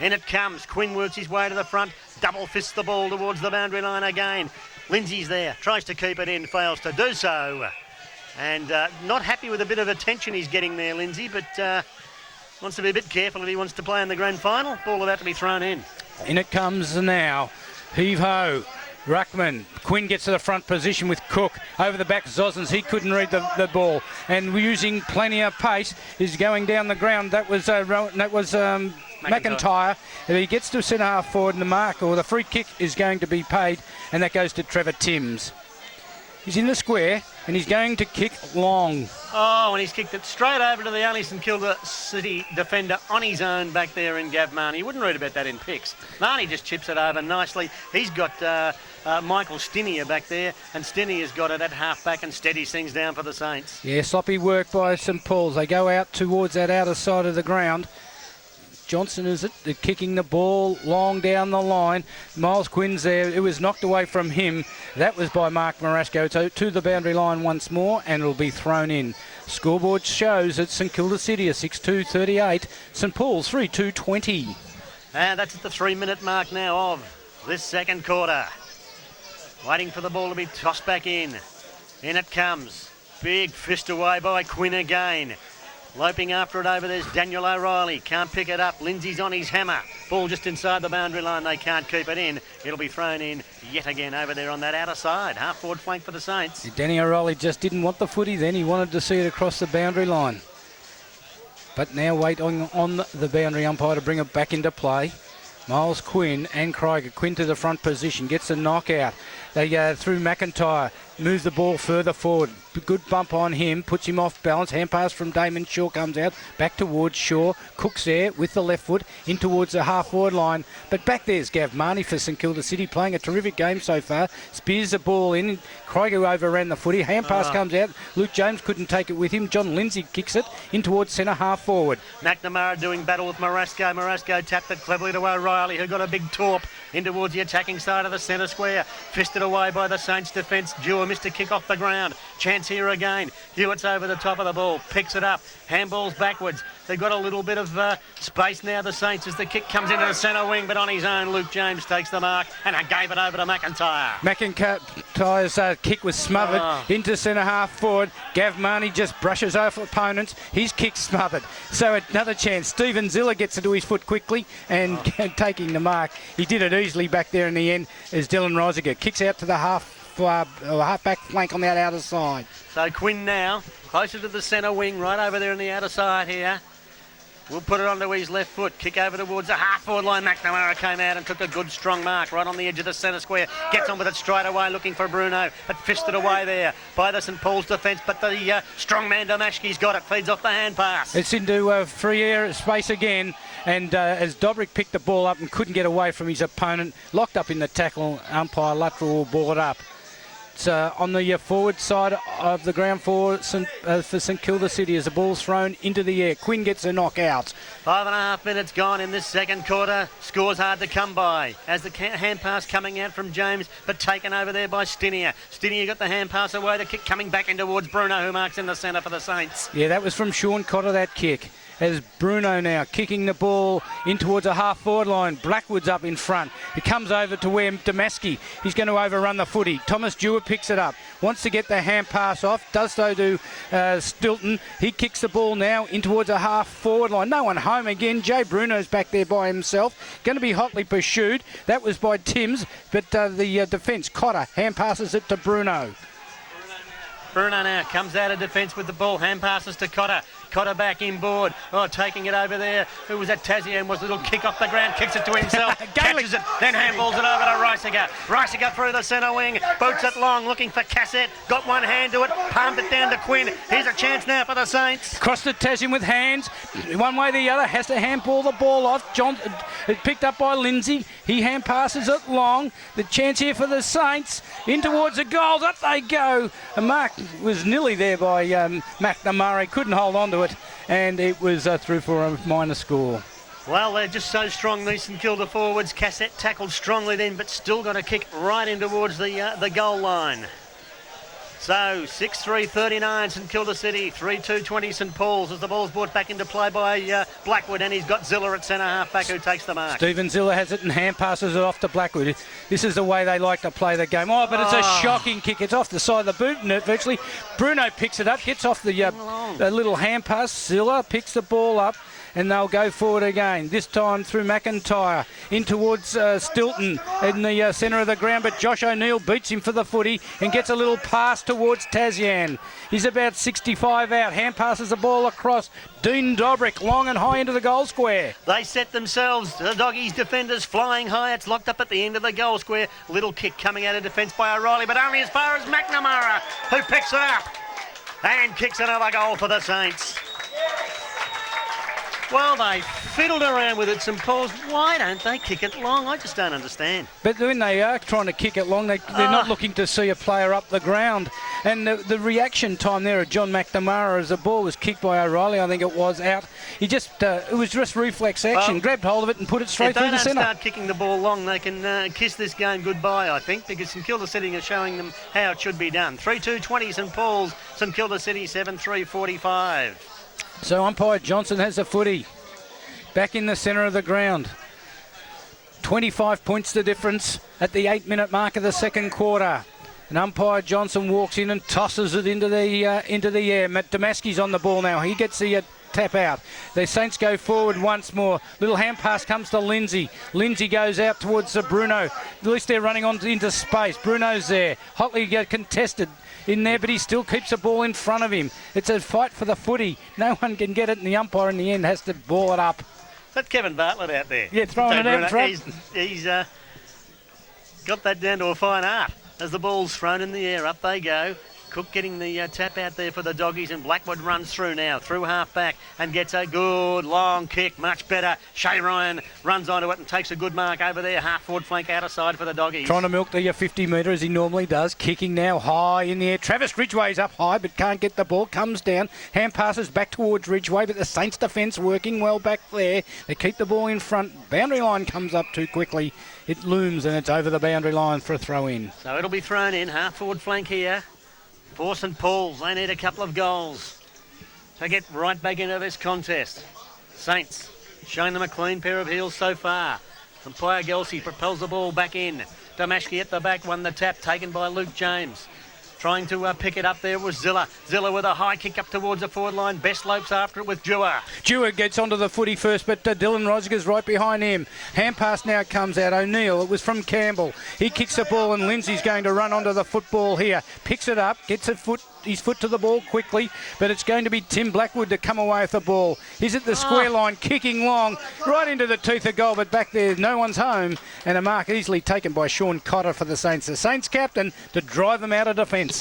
In it comes. Quinn works his way to the front. Double fists the ball towards the boundary line again. Lindsay's there. Tries to keep it in. Fails to do so. And not happy with a bit of attention he's getting there, Lindsay, but wants to be a bit careful if he wants to play in the grand final. Ball about to be thrown in. In it comes now. Heave-ho. Ruckman. Quinn gets to the front position with Cook. Over the back, Zosens. He couldn't read the ball. And using plenty of pace, is going down the ground. That was McIntyre. If he gets to centre half forward, and the mark or the free kick is going to be paid, and that goes to Trevor Timms. He's in the square and he's going to kick long. Oh, and he's kicked it straight over to the only St Kilda City defender on his own back there in Gav Marnie. You wouldn't read about that in pics. Marnie just chips it over nicely. He's got Michael Stinnier back there, and Stinnier's got it at half back and steadies things down for the Saints. Yeah, sloppy work by St Paul's. They go out towards that outer side of the ground. Johnson is it? They're kicking the ball long down the line. Miles Quinn's there. It was knocked away from him. That was by Mark Marasco. So to the boundary line once more, and it'll be thrown in. Scoreboard shows that St Kilda City are 6-2-38. St Paul's 3-2-20. And that's at the 3-minute mark now of this second quarter. Waiting for the ball to be tossed back in. In it comes. Big fist away by Quinn again. Loping after it over there's Daniel O'Reilly. Can't pick it up. Lindsay's on his hammer. Ball just inside the boundary line. They can't keep it in. It'll be thrown in yet again over there on that outer side. Half forward flank for the Saints. Danny O'Reilly just didn't want the footy then. He wanted to see it across the boundary line. But now waiting on the boundary umpire to bring it back into play. Miles Quinn and Krieger. Quinn to the front position. Gets a knockout. They go through McIntyre. Moves the ball further forward. Good bump on him. Puts him off balance. Hand pass from Damon Shaw comes out. Back towards Shaw. Cook's there with the left foot in towards the half-forward line. But back there's Gav Marnie for St Kilda City, playing a terrific game so far. Spears the ball in. Krieger overran the footy. Hand pass comes out. Luke James couldn't take it with him. John Lindsay kicks it in towards centre half-forward. McNamara doing battle with Marasco. Marasco tapped it cleverly to O'Reilly, who got a big torp in towards the attacking side of the centre square. Fisted away by the Saints defence. Dewar missed a kick off the ground. Chance here again. Hewitt's over the top of the ball. Picks it up. Handballs backwards. They've got a little bit of space now, the Saints, as the kick comes into the centre wing, but on his own, Luke James takes the mark and gave it over to McIntyre. McIntyre's kick was smothered into centre half forward. Gav Marnie just brushes off opponents. His kick smothered. So another chance. Stephen Ziller gets it to his foot quickly and taking the mark. He did it easily back there in the end as Dylan Reisiger kicks out to the half-back flank on that outer side. So Quinn now, closer to the centre wing, right over there on the outer side here. We'll put it onto his left foot. Kick over towards the half-forward line. McNamara came out and took a good strong mark right on the edge of the centre square. Gets on with it straight away, looking for Bruno. But fisted away there by the St Paul's defence. But the strong man Domashki's got it. Feeds off the hand pass. It's into free air space again. And as Dobrik picked the ball up and couldn't get away from his opponent, locked up in the tackle, umpire Luttrell brought up. It's on the forward side of the ground for St Kilda City as the ball's thrown into the air. Quinn gets a knockout. 5.5 minutes gone in this second quarter. Score's hard to come by as the hand pass coming out from James, but taken over there by Stinnier. Stinnier got the hand pass away. The kick coming back in towards Bruno, who marks in the centre for the Saints. Yeah, that was from Sean Cotter, that kick. As Bruno now kicking the ball in towards a half-forward line. Blackwood's up in front. It comes over to where Damaski. He's going to overrun the footy. Thomas Dewar picks it up. Wants to get the hand pass off. Does so to Stilton. He kicks the ball now in towards a half-forward line. No one home again. Jay Bruno's back there by himself. Going to be hotly pursued. That was by Timms, but the defence, Cotter, hand passes it to Bruno. Bruno now comes out of defence with the ball. Hand passes to Cotter. Cotter back inboard. Oh, taking it over there. Who was that? Tazian was a little kick off the ground, kicks it to himself, catches it, then handballs it over to Reisiger. Reisiger through the centre wing, boots it long, looking for Cassette. Got one hand to it, palmed it down to Quinn. Here's a chance now for the Saints. Crossed to Tazian with hands. One way or the other, has to handball the ball off. John, picked up by Lindsay. He hand passes it long. The chance here for the Saints. In towards the goals. Up they go. A mark was nearly there by McNamara. Couldn't hold on to it. And it was through for a minor score. Well, they're just so strong, these St Kilda forwards. Cassette tackled strongly then, but still got a kick right in towards the goal line. So 6-3-39 St Kilda City, 3-2-20 St Paul's as the ball's brought back into play by Blackwood, and he's got Ziller at centre half back who takes the mark. Stephen Ziller has it and hand passes it off to Blackwood. This is the way they like to play the game. Oh, but it's a shocking kick. It's off the side of the boot virtually. Bruno picks it up, gets off the little hand pass. Ziller picks the ball up, and they'll go forward again. This time through McIntyre in towards Stilton in the centre of the ground, but Josh O'Neill beats him for the footy and gets a little pass towards Tazian. He's about 65 out. Hand passes the ball across. Dean Dobrick long and high into the goal square. They set themselves. The Doggies defenders flying high. It's locked up at the end of the goal square. Little kick coming out of defence by O'Reilly, but only as far as McNamara, who picks it up and kicks another goal for the Saints. Well, they fiddled around with it, St Paul's. Why don't they kick it long? I just don't understand. But when they are trying to kick it long, they're not looking to see a player up the ground. And the reaction time there of John McNamara as the ball was kicked by O'Reilly, I think it was out. He just, it was just reflex action. Grabbed hold of it and put it straight through the centre. If they don't start kicking the ball long, they can kiss this game goodbye, I think, because St Kilda City are showing them how it should be done. 3-2-20 St Paul's, St Kilda City 7-3-45. So umpire Johnson has the footy back in the centre of the ground. 25 points the difference at the 8-minute mark of the second quarter. And umpire Johnson walks in and tosses it into the air. Matt Damaski's on the ball now. He gets the tap out. The Saints go forward once more. Little hand pass comes to Lindsay. Lindsay goes out towards Bruno. At least they're running into space. Bruno's there. Hotly contested in there, but he still keeps the ball in front of him. It's a fight for the footy. No one can get it, and the umpire in the end has to ball it up. Is that Kevin Bartlett out there? Yeah, throwing it out front. He's got that down to a fine art. As the ball's thrown in the air, up they go. Cook getting the tap out there for the Doggies, and Blackwood runs through now, through half back, and gets a good long kick, much better. Shay Ryan runs onto it and takes a good mark over there, half forward flank outer side for the Doggies. Trying to milk the 50 metre as he normally does, kicking now high in the air. Travis Ridgway's up high but can't get the ball, comes down, hand passes back towards Ridgway, but the Saints defence working well back there. They keep the ball in front, boundary line comes up too quickly. It looms and it's over the boundary line for a throw in. So it'll be thrown in, half forward flank here. For St Paul's, they need a couple of goals to get right back into this contest. Saints showing them a clean pair of heels so far. Umpire Gelsey propels the ball back in. Damashki at the back, won the tap, taken by Luke James. Trying to pick it up there was Ziller. Ziller with a high kick up towards the forward line. Best lopes after it with Dewar. Dewar gets onto the footy first, but Dylan Rosiger's right behind him. Hand pass now comes out. O'Neill, it was from Campbell. He kicks the ball and Lindsay's going to run onto the football here. Picks it up, gets his foot to the ball quickly, but it's going to be Tim Blackwood to come away with the ball. He's at the square line, kicking long, right into the teeth of goal, but back there, no one's home, and a mark easily taken by Sean Cotter for the Saints. The Saints captain to drive them out of defence.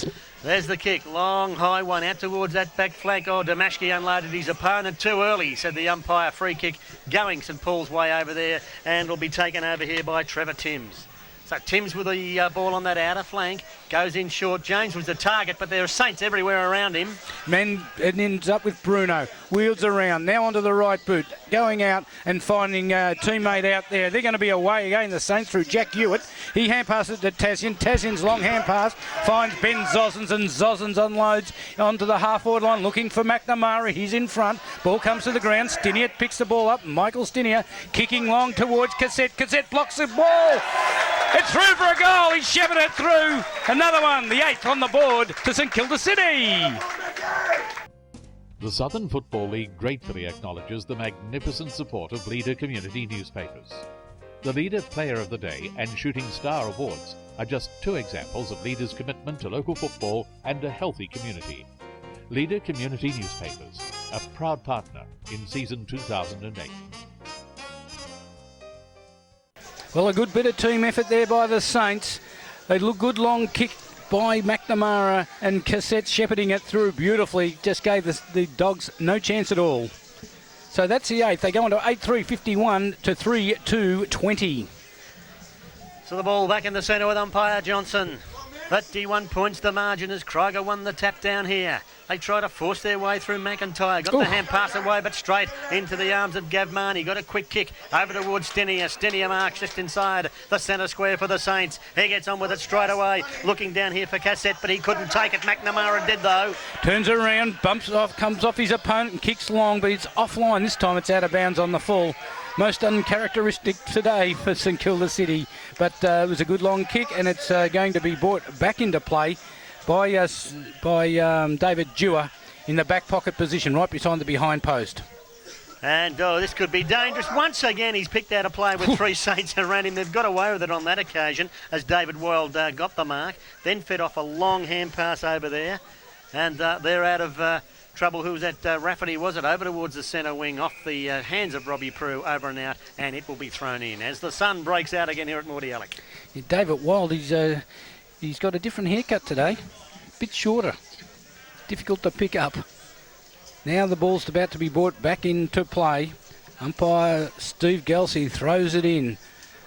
There's the kick, long, high one, out towards that back flank. Oh, Damashki unloaded his opponent too early, said the umpire. Free kick going St Paul's way over there, and will be taken over here by Trevor Timms. So Timms with the ball on that outer flank, goes in short. James was the target, but there are Saints everywhere around him. Man, it ends up with Bruno. Wheels around, now onto the right boot, going out and finding a teammate out there. They're going to be away again, the Saints, through Jack Hewitt. He hand passes to Tassian. Tassian's long hand pass finds Ben Zozens, and Zozens unloads onto the half-forward line, looking for McNamara. He's in front. Ball comes to the ground. Stinier picks the ball up. Michael Stinier kicking long towards Cassette. Cassette blocks the ball. It's through for a goal. He's shoving it through. Another one, the 8th on the board to St Kilda City. The Southern Football League gratefully acknowledges the magnificent support of Leader community newspapers. The Leader Player of the Day and Shooting Star Awards are just two examples of Leader's commitment to local football and a healthy community. Leader community newspapers. a proud partner in season 2008. Well, a good bit of team effort there by the Saints. They look good long kick by McNamara, and Cassette shepherding it through beautifully. Just gave the Dogs no chance at all. So that's the 8th. They go on to 8-3-51 to 3-2-20. So the ball back in the centre with umpire Johnson. 31 points the margin as Krieger won the tap down here. They try to force their way through McIntyre. Got the hand pass away, but straight into the arms of Gav Marnie. Got a quick kick over towards Stenier. Stenier marks just inside the centre square for the Saints. He gets on with it straight away. Looking down here for Cassette, but he couldn't take it. McNamara did, though. Turns around, bumps off, comes off his opponent and kicks long, but it's offline. This time it's out of bounds on the full. Most uncharacteristic today for St Kilda City, but it was a good long kick, and it's going to be brought back into play by David Dewar in the back pocket position, right behind the behind post. And this could be dangerous. Once again, he's picked out a play with three Saints around him. They've got away with it on that occasion as David Wild got the mark, then fed off a long hand pass over there, and they're out of trouble. Who was that? Rafferty, was it? Over towards the centre wing, off the hands of Robbie Prue, over and out, and it will be thrown in as the sun breaks out again here at Mordialloc. Yeah, David Wild, he's got a different haircut today, a bit shorter, difficult to pick up. Now the ball's about to be brought back into play. Umpire Steve Gelsey throws it in.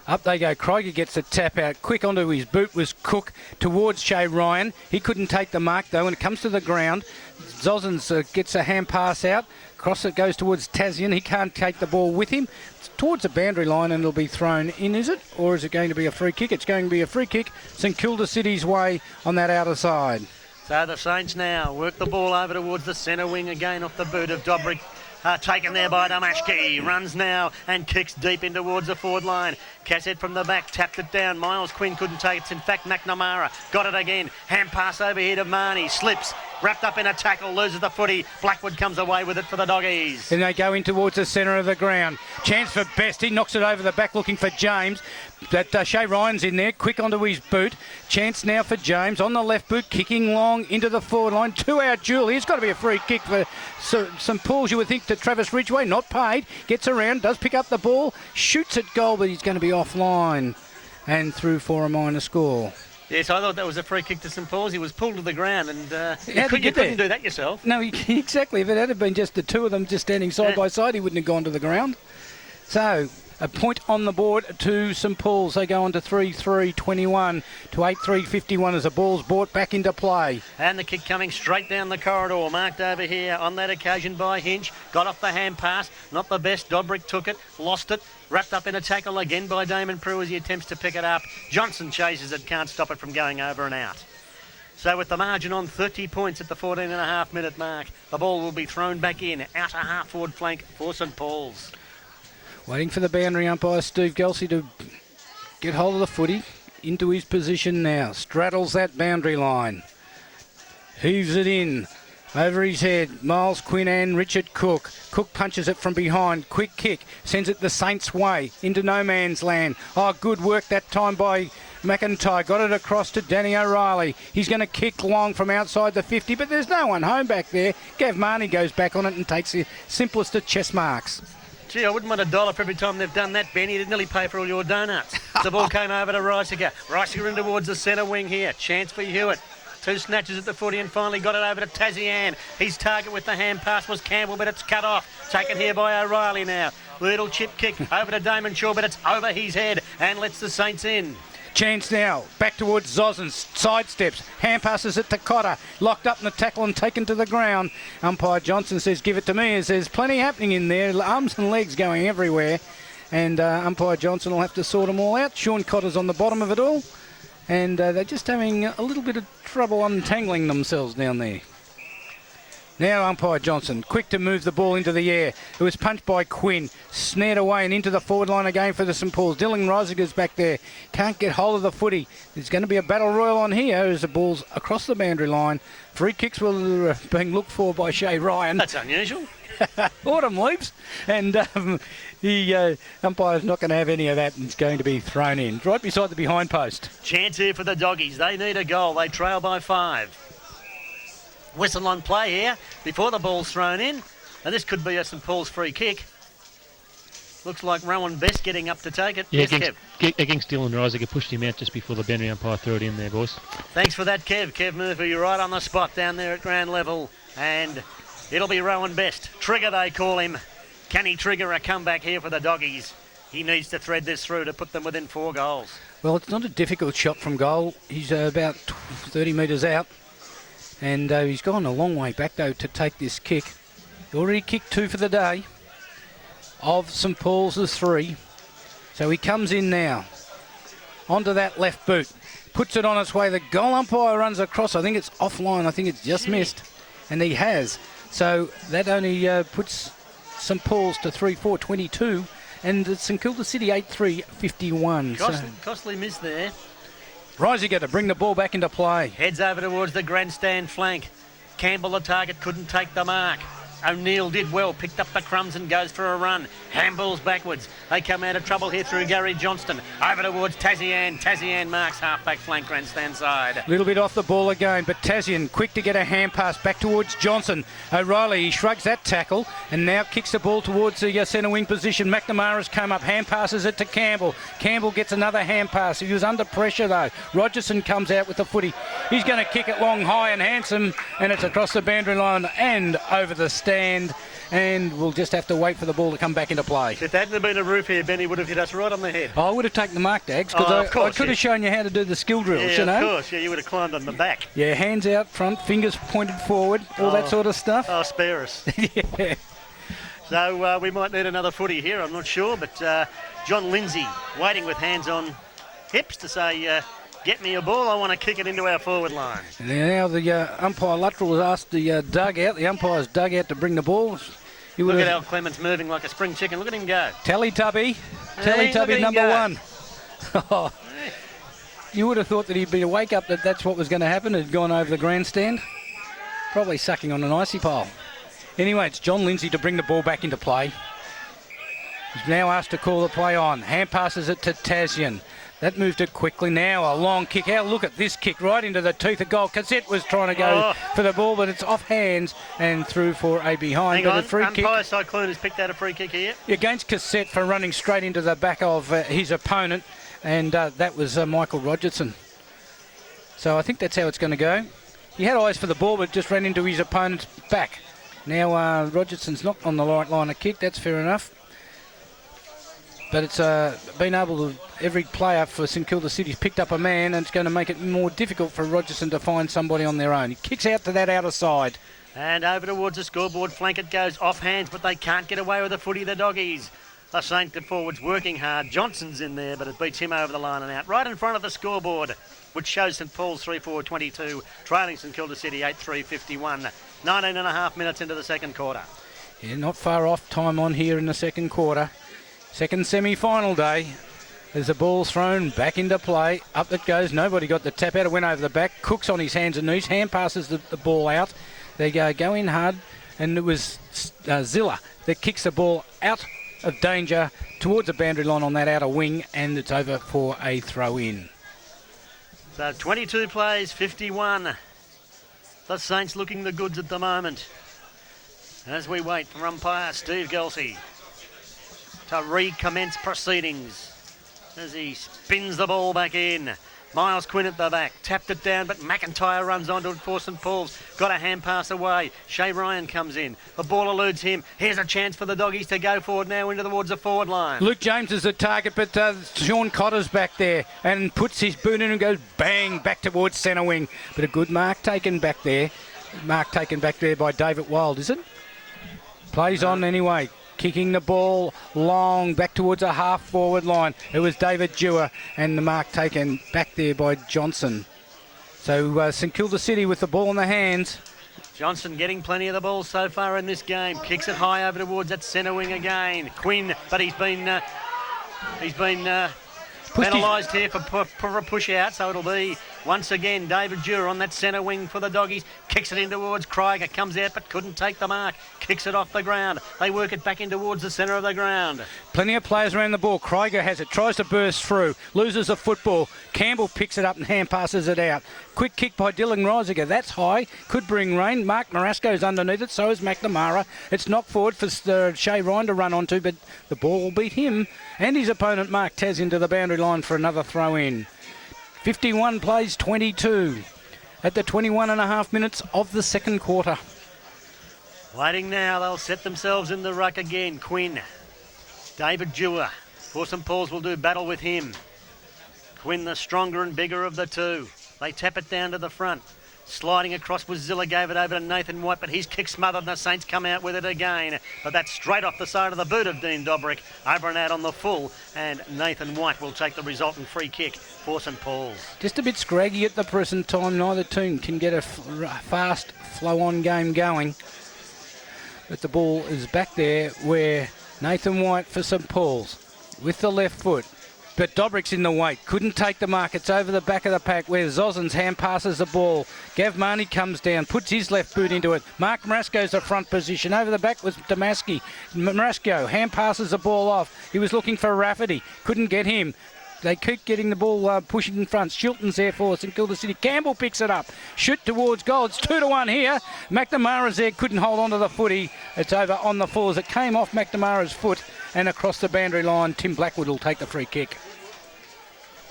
Up they go. Krieger gets the tap out. Quick onto his boot was Cook towards Shay Ryan. He couldn't take the mark, though. When it comes to the ground, Zozens gets a hand pass out. Cross it goes towards Tasman. He can't take the ball with him. It's towards the boundary line, and it'll be thrown in, is it? Or is it going to be a free kick? It's going to be a free kick. St Kilda City's way on that outer side. So the Saints now work the ball over towards the centre wing again off the boot of Dobrik. Taken there by Damashki. Runs now and kicks deep in towards the forward line. Cassette from the back tapped it down. Miles Quinn couldn't take it. It's in fact McNamara. Got it again. Hand pass over here to Marnie. Slips. Wrapped up in a tackle. Loses the footy. Blackwood comes away with it for the Doggies. And they go in towards the centre of the ground. Chance for Best. He knocks it over the back looking for James. That Shay Ryan's in there. Quick onto his boot. Chance now for James on the left boot. Kicking long into the forward line. 2-out duel. Here's got to be a free kick for St Paul's, you would think, to Travis Ridgway. Not paid. Gets around. Does pick up the ball. Shoots at goal, but he's going to be offline. And through for a minor score. Yes, I thought that was a free kick to St Paul's. He was pulled to the ground, and you couldn't do that yourself. No, exactly. If it had been just the two of them just standing side by side, he wouldn't have gone to the ground. So, a point on the board to St Paul's. They go on to 3-3-21 to 8-3-51 as the ball's brought back into play. And the kick coming straight down the corridor, marked over here on that occasion by Hinch. Got off the hand pass, not the best. Dobrik took it, lost it. Wrapped up in a tackle again by Damon Prue as he attempts to pick it up. Johnson chases it, can't stop it from going over and out. So with the margin on 30 points at the 14.5-minute mark, the ball will be thrown back in, outer half-forward flank for St Paul's. Waiting for the boundary umpire, Steve Gelsey, to get hold of the footy. Into his position now. Straddles that boundary line. Heaves it in. Over his head, Miles Quinn and Richard Cook. Cook punches it from behind. Quick kick. Sends it the Saints' way into no man's land. Oh, good work that time by McIntyre. Got it across to Danny O'Reilly. He's going to kick long from outside the 50, but there's no one home back there. Gav Marnie goes back on it and takes the simplest of chest marks. Gee, I wouldn't want $1 for every time they've done that, Benny. It'd nearly pay for all your donuts. The ball came over to Reisiger. Reisiger in towards the centre wing here. Chance for Hewitt. Two snatches at the footy and finally got it over to Tazian. His target with the hand pass was Campbell, but it's cut off. Taken here by O'Reilly now. Little chip kick over to Damon Shaw, but it's over his head and lets the Saints in. Chance now, back towards Zozens, sidesteps, hand passes it to Cotter, locked up in the tackle and taken to the ground. Umpire Johnson says, give it to me, as there's plenty happening in there, arms and legs going everywhere. And Umpire Johnson will have to sort them all out. Sean Cotter's on the bottom of it all. And they're just having a little bit of trouble untangling themselves down there. Now Umpire Johnson, quick to move the ball into the air. It was punched by Quinn, snared away and into the forward line again for the St Paul's. Dylan Reisiger's back there, can't get hold of the footy. There's going to be a battle royal on here as the ball's across the boundary line. Free kicks were being looked for by Shay Ryan. That's unusual. Autumn leaves, and the umpire's not going to have any of that, and it's going to be thrown in right beside the behind post. Chance here for the Doggies. They need a goal. They trail by 5. Whistle on play here before the ball's thrown in. Now this could be a St Paul's free kick. Looks like Rowan Best getting up to take it. Yeah, Yes, Kev. against Dylan Riser, he pushed him out just before the boundary umpire threw it in there, boys. Thanks for that, Kev. Kev Murphy, you're right on the spot down there at ground level. And it'll be Rowan Best. Trigger, they call him. Can he trigger a comeback here for the Doggies? He needs to thread this through to put them within 4 goals. Well, it's not a difficult shot from goal. He's about 30 metres out. And he's gone a long way back, though, to take this kick. He already kicked 2 for the day. Of St Paul's is 3. So he comes in now. Onto that left boot. Puts it on its way. The goal umpire runs across. I think it's offline. I think it's just missed. And he has. So that only puts St Paul's to 3-4-22. And it's St Kilda City 8-3-51. Costly miss there. Reisiger to bring the ball back into play. Heads over towards the grandstand flank. Campbell, the target, couldn't take the mark. O'Neill did well, picked up the crumbs and goes for a run. Handballs backwards. They come out of trouble here through Gary Johnston. Over towards Tazian. Tazian marks half-back flank grandstand side. A little bit off the ball again, but Tazian quick to get a hand pass back towards Johnson. O'Reilly, he shrugs that tackle and now kicks the ball towards the centre wing position. McNamara's come up, hand passes it to Campbell. Campbell gets another hand pass. He was under pressure though. Rogerson comes out with the footy. He's going to kick it long, high and handsome, and it's across the boundary line and over the stand. And we'll just have to wait for the ball to come back into play. If that hadn't been a roof here, Benny would have hit us right on the head. I would have taken the mark, Dags, because I could have shown you how to do the skill drills, you know. Of course, yeah, you would have climbed on the back. Yeah, hands out front, fingers pointed forward, all that sort of stuff. Oh, spare us. Yeah. So we might need another footy here, I'm not sure, but John Lindsay waiting with hands on hips to say, get me a ball, I want to kick it into our forward line. And now the umpire Luttrell has asked the dugout, the umpire's dugout to bring the ball. Look at Al Clements moving like a spring chicken. Look at him go. Teletubby number 1. Oh, you would have thought that he'd be awake up that that's what was going to happen. Had gone over the grandstand. Probably sucking on an icy pole. Anyway, it's John Lindsay to bring the ball back into play. He's now asked to call the play on. Hand passes it to Tazian. That moved it quickly. Now a long kick out. Look at this kick right into the teeth of goal. Cassette was trying to go for the ball, but it's off hands and through for a behind. Hang on, a free umpire kick Cyclone has picked out a free kick here. against Cassette for running straight into the back of his opponent, and that was Michael Rogerson. So I think that's how it's going to go. He had eyes for the ball, but just ran into his opponent's back. Now Rogerson's not on the right line of kick. That's fair enough. But it's been able to, every player for St Kilda City's picked up a man, and it's going to make it more difficult for Rogerson to find somebody on their own. He kicks out to that outer side. And over towards the scoreboard flank it goes, off hands, but they can't get away with the footy, the Doggies. The St forwards working hard. Johnson's in there, but it beats him over the line and out. Right in front of the scoreboard, which shows St Paul's 3-4-22, trailing St Kilda City 8-3-51. 19 and a half minutes into the second quarter. Yeah, not far off time on here in the second quarter. Second semi-final day. As the ball's thrown back into play. Up it goes. Nobody got the tap out. It went over the back. Cook's on his hands and knees. Hand passes the ball out. They go in hard. And it was Zilla that kicks the ball out of danger towards the boundary line on that outer wing. And it's over for a throw-in. So 22 plays, 51. The Saints looking the goods at the moment. As we wait for umpire Steve Gelsey to recommence proceedings as he spins the ball back in. Miles Quinn at the back, tapped it down, but McIntyre runs onto it for St Paul's. Got a hand pass away. Shay Ryan comes in. The ball eludes him. Here's a chance for the Doggies to go forward now into towards the forward line. Luke James is the target, but Sean Cotter's back there and puts his boot in and goes bang back towards centre wing. But a good mark taken back there. Mark taken back there by David Wild, is it? Plays on anyway. Kicking the ball long back towards a half-forward line. It was David Dewar, and the mark taken back there by Johnson. So St Kilda City with the ball in the hands. Johnson getting plenty of the ball so far in this game. Kicks it high over towards that centre wing again. Quinn, but he's been penalised here for a push out, so it'll be Once again, David Dewar on that centre wing for the Doggies. Kicks it in towards Krieger. Comes out but couldn't take the mark. Kicks it off the ground. They work it back in towards the centre of the ground. Plenty of players around the ball. Krieger has it. Tries to burst through. Loses the football. Campbell picks it up and hand passes it out. Quick kick by Dylan Reisiger. That's high. Could bring rain. Mark Marasco's underneath it. So is McNamara. It's knocked forward for Shay Ryan to run onto, but the ball will beat him and his opponent Mark Taz into the boundary line for another throw in. 51 plays 22 at the 21.5 minutes of the second quarter. Waiting now, they'll set themselves in the ruck again. Quinn, David Dewar. For St Paul's will do battle with him. Quinn, the stronger and bigger of the two. They tap it down to the front. Sliding across was Zilla, gave it over to Nathan White, but his kick smothered and the Saints come out with it again. But that's straight off the side of the boot of Dean Dobrick, over and out on the full, and Nathan White will take the resultant free kick for St Paul's. Just a bit scraggy at the present time. Neither team can get a fast flow-on game going. But the ball is back there where Nathan White for St Paul's with the left foot. But Dobrick's in the weight. Couldn't take the mark. It's over the back of the pack where Zozan's hand passes the ball. Gav Marnie comes down, puts his left boot into it. Mark Marasco's the front position. Over the back was Damaski. Marasco hand passes the ball off. He was looking for Rafferty. Couldn't get him. They keep getting the ball pushing in front. Shilton's there for St Kilda City. Campbell picks it up. Shoot towards goal. It's 2-1 here. McNamara's there. Couldn't hold on to the footy. It's over on the full as it came off McNamara's foot and across the boundary line. Tim Blackwood will take the free kick.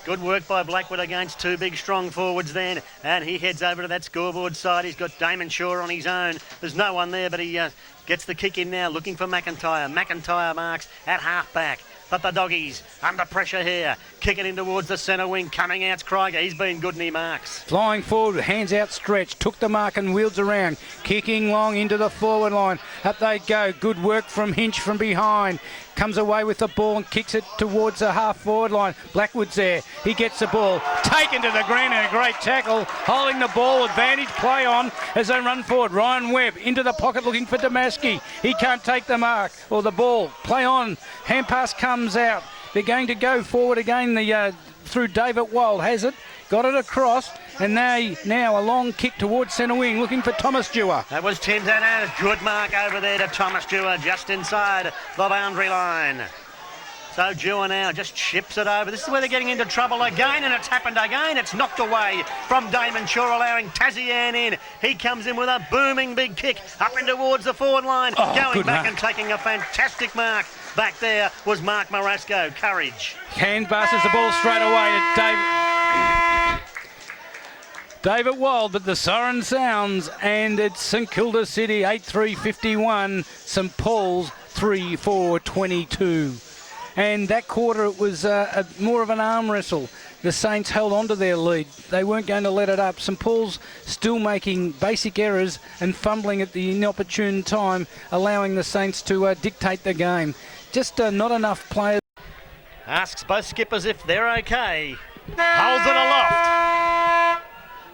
Good work by Blackwood against two big strong forwards then, and he heads over to that scoreboard side. He's got Damon Shaw on his own. There's no one there, but he gets the kick in now, looking for McIntyre. McIntyre marks at half-back. But the Doggies under pressure here. Kicking in towards the centre wing. Coming out's Krieger. He's been good and he marks. Flying forward, hands outstretched. Took the mark and wheels around. Kicking long into the forward line. Up they go. Good work from Hinch from behind. Comes away with the ball and kicks it towards the half-forward line. Blackwood's there. He gets the ball. Taken to the ground and a great tackle. Holding the ball. Advantage play on as they run forward. Ryan Webb into the pocket looking for Damaski. He can't take the mark or the ball. Play on. Hand pass comes out. They're going to go forward again. Through David Wild has it. Got it across. And now a long kick towards centre wing looking for Thomas Dewar. That was Tim Dana. Good mark over there to Thomas Dewar just inside the boundary line. So Dewar now just chips it over. This is where they're getting into trouble again, and it's happened again. It's knocked away from Damon Shaw, allowing Tazian in. He comes in with a booming big kick up in towards the forward line. Going back and taking a fantastic mark. Back there was Mark Marasco. Courage. Hand passes the ball straight away to David Wild, but the siren sounds, and it's St Kilda City 8-3-51, St Paul's 3-4-22. And that quarter it was more of an arm wrestle. The Saints held on to their lead. They weren't going to let it up. St Paul's still making basic errors and fumbling at the inopportune time, allowing the Saints to dictate the game. Just not enough players. Asks both skippers if they're okay. Holds it aloft.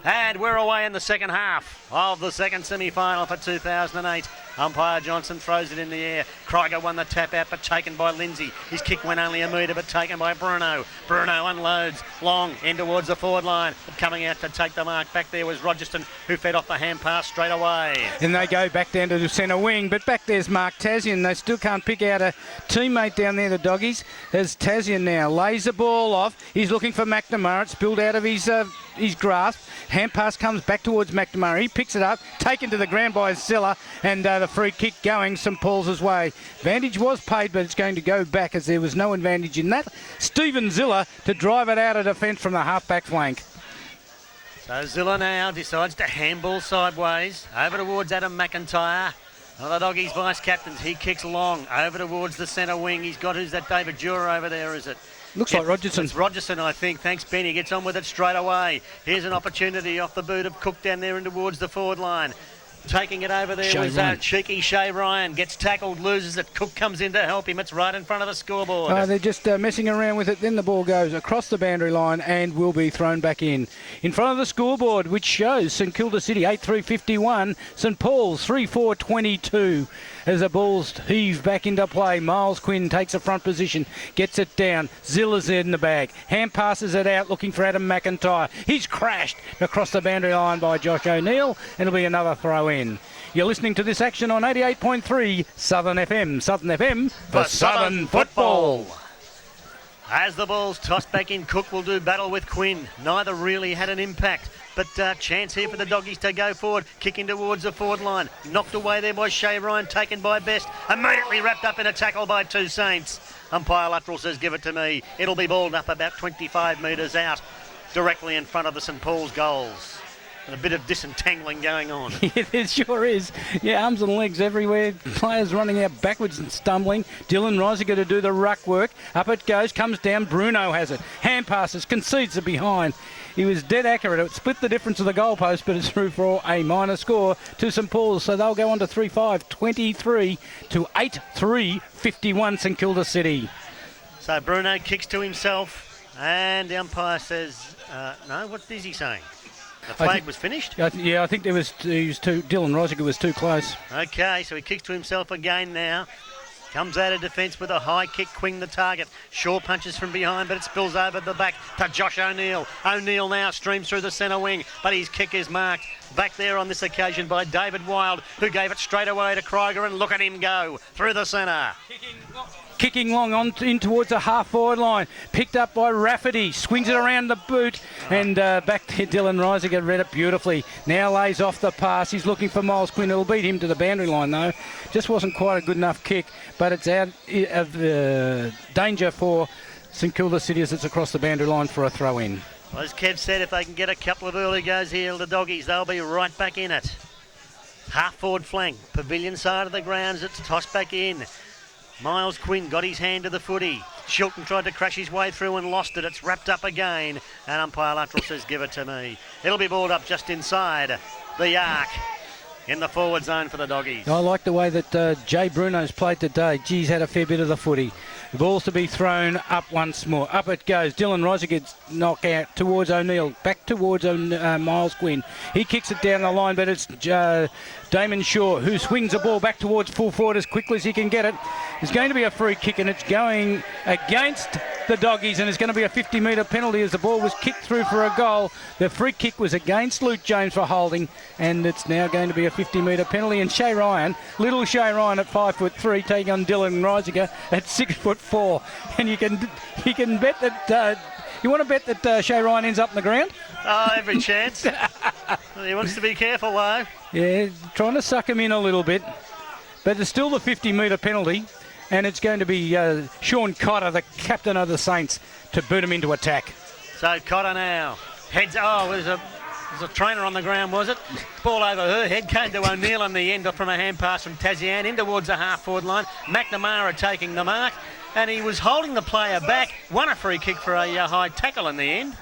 And we're away in the second half of the second semi-final for 2008. Umpire Johnson throws it in the air. Krieger won the tap out, but taken by Lindsay. His kick went only a metre, but taken by Bruno. Bruno unloads long in towards the forward line. But coming out to take the mark back there was Rogerson, who fed off the hand pass straight away. And they go back down to the centre wing, but back there's Mark Tazian. They still can't pick out a teammate down there, the Doggies. There's Tazian now. Lays the ball off. He's looking for McNamara. It's spilled out of his grasp. Hand pass comes back towards McNamara. He picks it up, taken to the ground by Zilla, and the free kick going St Paul's way. Advantage was paid, but it's going to go back as there was no advantage in that. Stephen Zilla to drive it out of defence from the half-back flank. So Zilla now decides to handball sideways over towards Adam McIntyre. One of the Doggies vice-captains. He kicks long over towards the centre wing. He's got, who's that David Dewar over there, is it? Looks like Rogerson. It's Rogerson, I think. Thanks, Ben. He gets on with it straight away. Here's an opportunity off the boot of Cook down there and towards the forward line. Taking it over there Shay was Ryan. cheeky Shay Ryan. Gets tackled, loses it. Cook comes in to help him. It's right in front of the scoreboard. They're just messing around with it. Then the ball goes across the boundary line and will be thrown back in front of the scoreboard, which shows St Kilda City 8-3-51, St Paul's 3-4-22. As the balls heave back into play, Miles Quinn takes a front position, gets it down. Zilla's in the bag. Hand passes it out, looking for Adam McIntyre. He's crashed across the boundary line by Josh O'Neill, and it'll be another throw in. You're listening to this action on 88.3 Southern FM. Southern FM for Southern football. As the ball's tossed back in, Cook will do battle with Quinn. Neither really had an impact, but chance here for the doggies to go forward. Kicking towards the forward line. Knocked away there by Shay Ryan, taken by Best. Immediately wrapped up in a tackle by two Saints. Umpire Luttrell says, give it to me. It'll be balled up about 25 metres out, directly in front of the St Paul's goals. And a bit of disentangling going on. It sure is. Yeah, arms and legs everywhere. Players running out backwards and stumbling. Dylan Reisiger to do the ruck work. Up it goes, comes down. Bruno has it. Hand passes, concedes the behind. He was dead accurate. It split the difference of the goalpost, but it's through for a minor score to St Paul's. So they'll go on to 3-5, 23 to 8-3-51 St Kilda City. So Bruno kicks to himself, and the umpire says, no, what is he saying? The flag was finished? I think he was too. Dylan Reisiger was too close. Okay, so he kicks to himself again now. Comes out of defence with a high kick, Quing the target. Shaw punches from behind, but it spills over the back to Josh O'Neill. O'Neill now streams through the centre wing, but his kick is marked back there on this occasion by David Wild, who gave it straight away to Krieger, and look at him go through the centre. Kicking long on in towards the half-forward line. Picked up by Rafferty. Swings it around the boot. And back to Dylan Reisiger. Read it beautifully. Now lays off the pass. He's looking for Miles Quinn. It'll beat him to the boundary line, though. Just wasn't quite a good enough kick. But it's out of danger for St Kilda City as it's across the boundary line for a throw-in. Well, as Kev said, if they can get a couple of early goes here, the doggies, they'll be right back in it. Half-forward flank. Pavilion side of the grounds. It's tossed back in. Miles Quinn got his hand to the footy. Shilton tried to crash his way through and lost it. It's wrapped up again. And umpire Luttrell says, give it to me. It'll be balled up just inside the arc in the forward zone for the doggies. I like the way that Jay Bruno's played today. He's had a fair bit of the footy. The ball's to be thrown up once more. Up it goes. Dylan Reisiger's knock out towards O'Neill. Back towards Miles Quinn. He kicks it down the line, but it's Damon Shaw who swings the ball back towards full forward as quickly as he can get it. It's going to be a free kick, and it's going against the doggies, and it's going to be a 50-metre penalty as the ball was kicked through for a goal. The free kick was against Luke James for holding, and it's now going to be a 50-metre penalty. And Shay Ryan, little Shay Ryan at 5'3", taking on Dylan Reisiger at 6'4", and you can bet that. You want to bet that Shay Ryan ends up in the ground? Oh, every chance. He wants to be careful, though. Yeah, trying to suck him in a little bit. But it's still the 50-metre penalty, and it's going to be Sean Cotter, the captain of the Saints, to boot him into attack. So Cotter now heads. Oh, there's a trainer on the ground, was it? Ball over her head, came to O'Neill on the end from a hand pass from Tazian in towards the half-forward line. McNamara taking the mark, and he was holding the player back. Won a free kick for a high tackle in the end,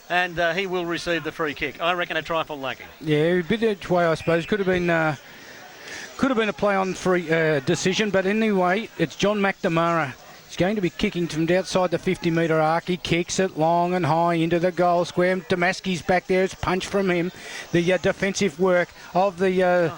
and he will receive the free kick. I reckon a trifle lucky. Yeah, a bit each way, I suppose. Could have been a play-on free decision, but anyway, it's John McNamara. He's going to be kicking from outside the 50-metre arc. He kicks it long and high into the goal square. Damaski's back there. It's punch from him. The defensive work of the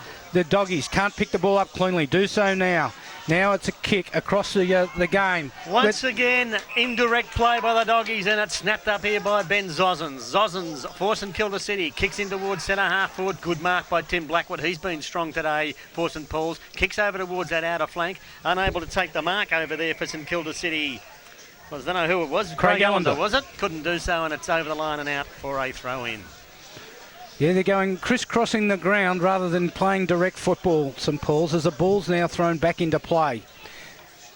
doggies can't pick the ball up cleanly. Do so now. Now it's a kick across the game. Once again, indirect play by the doggies, and it's snapped up here by Ben Zozens. Zozens for St Kilda City. Kicks in towards centre half forward. Good mark by Tim Blackwood. He's been strong today for St Paul's. Kicks over towards that outer flank. Unable to take the mark over there for St Kilda City. Well, I don't know who it was. Craig Allender, was it? Couldn't do so, and it's over the line and out for a throw-in. Yeah, they're going crisscrossing the ground rather than playing direct football, St Paul's, as the ball's now thrown back into play.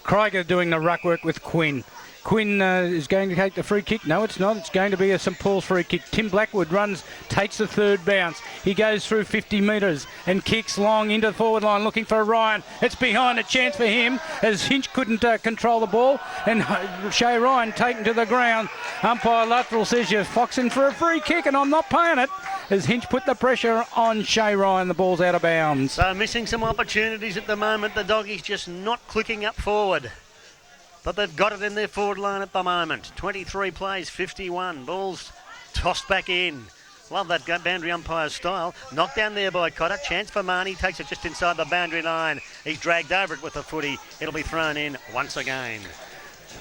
Krieger doing the ruck work with Quinn. Quinn is going to take the free kick. No, it's not. It's going to be a St Paul's free kick. Tim Blackwood runs, takes the third bounce. He goes through 50 metres and kicks long into the forward line looking for Ryan. It's behind, a chance for him as Hinch couldn't control the ball. And Shay Ryan taken to the ground. Umpire Luttrell says you're foxing for a free kick and I'm not paying it. as Hinch put the pressure on Shay Ryan. The ball's out of bounds. So missing some opportunities at the moment. The doggies just not clicking up forward. But they've got it in their forward line at the moment. 23 plays, 51. Ball's tossed back in. Love that boundary umpire style. Knocked down there by Cotter. Chance for Marnie. Takes it just inside the boundary line. He's dragged over it with the footy. It'll be thrown in once again.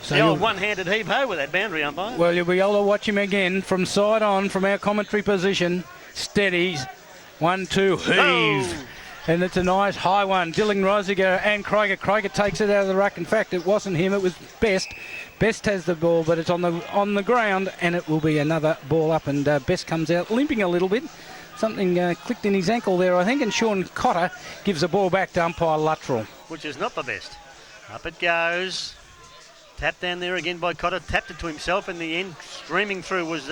So the old one-handed heave-ho with that boundary umpire. Well, you'll be able to watch him again from side on, from our commentary position. Steadies. 1, 2, heave. Oh. And it's a nice high one. Dylan Rosiger and Krieger. Krieger takes it out of the ruck. In fact, it wasn't him. It was Best. Best has the ball, but it's on the ground, and it will be another ball up. And Best comes out limping a little bit. Something clicked in his ankle there, I think. And Sean Cotter gives the ball back to umpire Luttrell. Which is not the best. Up it goes. Tapped down there again by Cotter. Tapped it to himself in the end. Streaming through was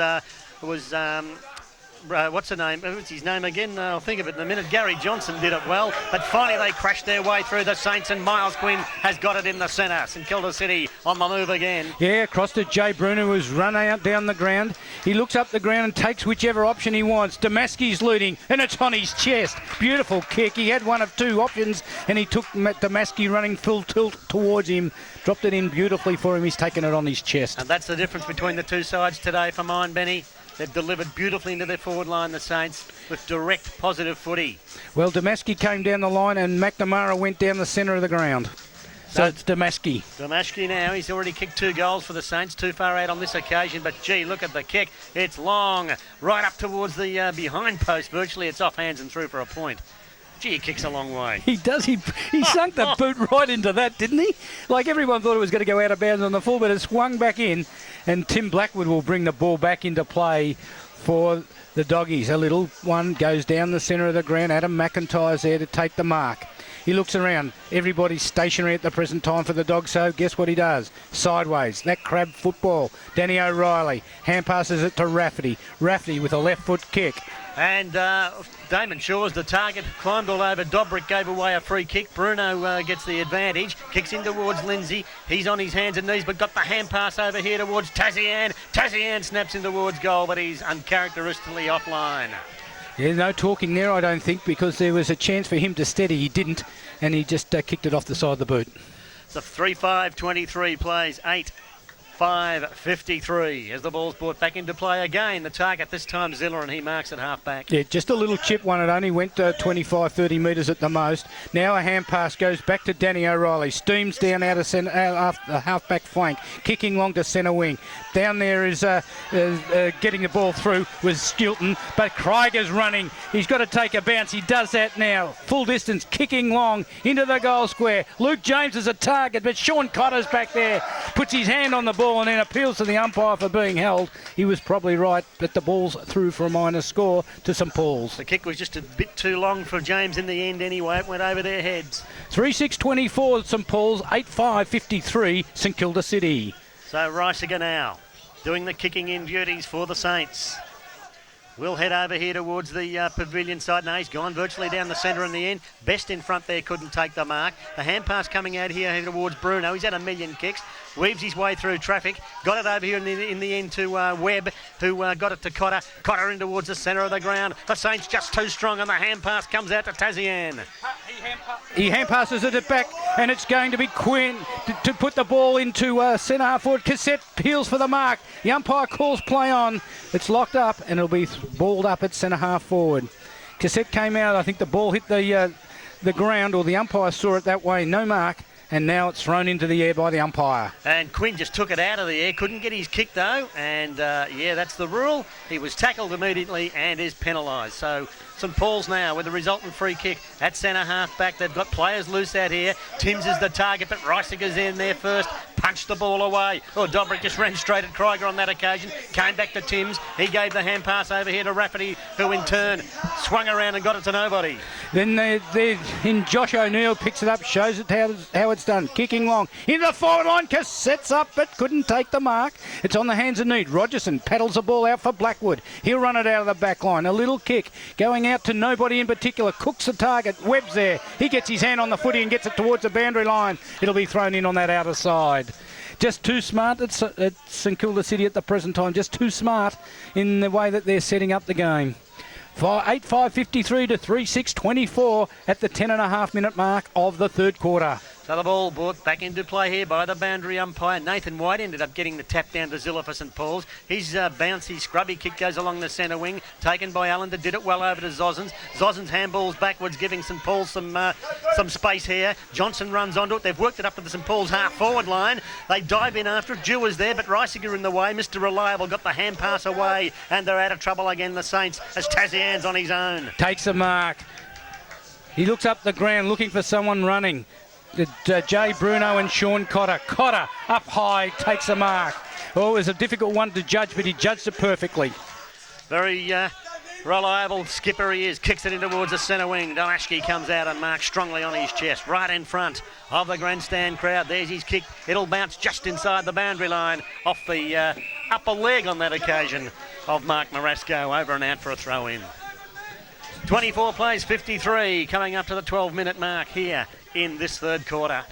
what's the name? What's his name again? I'll think of it in a minute. Gary Johnson did it well, but finally they crashed their way through the Saints, and Miles Quinn has got it in the centre. St Kilda City on the move again. Yeah, across to Jay Bruner, who's run out down the ground. He looks up the ground and takes whichever option he wants. Damaski's leading, and it's on his chest. Beautiful kick. He had one of two options, and he took Damaski running full tilt towards him. Dropped it in beautifully for him. He's taken it on his chest. And that's the difference between the two sides today for mine, Benny. They've delivered beautifully into their forward line, the Saints, with direct positive footy. Well, Damaski came down the line and McNamara went down the centre of the ground. So it's Damaski. Damaski now, he's already kicked 2 goals for the Saints, too far out on this occasion, but gee, look at the kick. It's long, right up towards the behind post virtually. It's off hands and through for a point. Gee, he kicks a long way. He does. He sunk the boot right into that, didn't he? Like everyone thought it was going to go out of bounds on the full, but it swung back in, and Tim Blackwood will bring the ball back into play for the doggies. A little one goes down the centre of the ground. Adam McIntyre's there to take the mark. He looks around. Everybody's stationary at the present time for the Dogs, so guess what he does? Sideways. That crab football. Danny O'Reilly hand passes it to Rafferty. Rafferty with a left foot kick. And Damon Shaw's the target, climbed all over. Dobrik gave away a free kick. Bruno gets the advantage, kicks in towards Lindsay. He's on his hands and knees, but got the hand pass over here towards Tazian. Tazian snaps in towards goal, but he's uncharacteristically offline. Yeah, no talking there, I don't think, because there was a chance for him to steady. He didn't, and he just kicked it off the side of the boot. It's a 3-5-23 plays, 8-5-53 as the ball's brought back into play again. The target this time Ziller, and he marks at half back. Yeah, just a little chip one. It only went 25-30 metres at the most. Now a hand pass goes back to Danny O'Reilly. Steams down out of centre, off the half back flank, kicking long to centre wing. Down there is getting the ball through was Stilton, but Krieger's running. He's got to take a bounce. He does that now. Full distance, kicking long into the goal square. Luke James is a target, but Sean Cotter's back there. Puts his hand on the ball and then appeals to the umpire for being held. He was probably right, but the ball's through for a minor score to St Paul's. The kick was just a bit too long for James in the end anyway. It went over their heads. 3-6-24 St Paul's, 8-5-53 St Kilda City. So Reisiger now doing the kicking in duties for the Saints. We'll head over here towards the pavilion side. No, he's gone virtually down the centre in the end. Best in front there, couldn't take the mark. The hand pass coming out here towards Bruno. He's had a million kicks. Weaves his way through traffic. Got it over here in the end to Webb, who got it to Cotter. Cotter in towards the centre of the ground. The Saints just too strong, and the hand pass comes out to Tazian. He hand passes it back, and it's going to be Quinn to put the ball into centre half forward. Cassette peels for the mark. The umpire calls play on. It's locked up, and it'll be balled up at centre half forward. Cassette came out. I think the ball hit the ground, or the umpire saw it that way. No mark. And now it's thrown into the air by the umpire. And Quinn just took it out of the air. Couldn't get his kick, though. And, yeah, that's the rule. He was tackled immediately and is penalised. So St Paul's now with the resultant free kick at centre half back. They've got players loose out here. Timms is the target, but Reisiger's in there first. Punched the ball away. Oh, Dobrik just ran straight at Krieger on that occasion. Came back to Timms. He gave the hand pass over here to Rafferty, who in turn swung around and got it to nobody. Then in Josh O'Neill picks it up, shows it how it's done. Kicking long into the forward line. Cassette's up, but couldn't take the mark. It's on the hands of need. Rogerson paddles the ball out for Blackwood. He'll run it out of the back line. A little kick going out to nobody in particular. Cook's the target. Webb's there. He gets his hand on the footy and gets it towards the boundary line. It'll be thrown in on that outer side. Just too smart at St Kilda City at the present time. Just too smart in the way that they're setting up the game. 8:5:53 to 3:6:24 at the 10.5-minute mark of the third quarter. So the ball brought back into play here by the boundary umpire. Nathan White ended up getting the tap down to Zilla for St Paul's. His bouncy, scrubby kick goes along the centre wing, taken by Allender, did it well over to Zozens. Zozens handballs backwards, giving St Paul's some space here. Johnson runs onto it. They've worked it up to the St Paul's half-forward line. They dive in after it. Dewars there, but Reisiger in the way. Mr Reliable got the hand pass away, and they're out of trouble again, the Saints, as Tazian's on his own. Takes a mark. He looks up the ground looking for someone running. Jay Bruno and Sean Cotter. Cotter up high, takes a mark. Oh, it was a difficult one to judge, but he judged it perfectly. Very reliable skipper he is. Kicks it in towards the centre wing. Dolashki comes out and marks strongly on his chest, right in front of the grandstand crowd. There's his kick. It'll bounce just inside the boundary line off the upper leg on that occasion of Mark Marasco, over and out for a throw-in. 24 plays 53, coming up to the 12-minute mark here in this third quarter.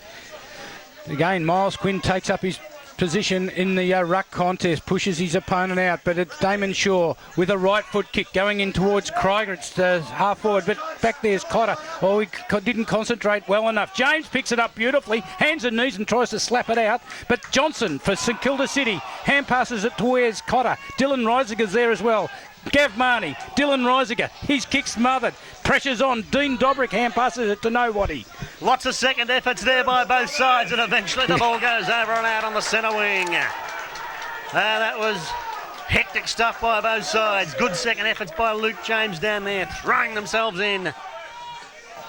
Again, Miles Quinn takes up his position in the ruck contest, pushes his opponent out, but it's Damon Shaw with a right foot kick going in towards Krieger. It's half forward, but back there's Cotter. Oh, he didn't concentrate well enough. James picks it up beautifully, hands and knees and tries to slap it out, but Johnson for St Kilda City hand passes it towards Cotter. Dylan Reisiger's there as well. Gav Marnie, Dylan Reisiger, his kick smothered. Pressure's on. Dean Dobrik hand passes it to nobody. Lots of second efforts there by both sides, and eventually the ball goes over and out on the centre wing. That was hectic stuff by both sides. Good second efforts by Luke James down there, throwing themselves in.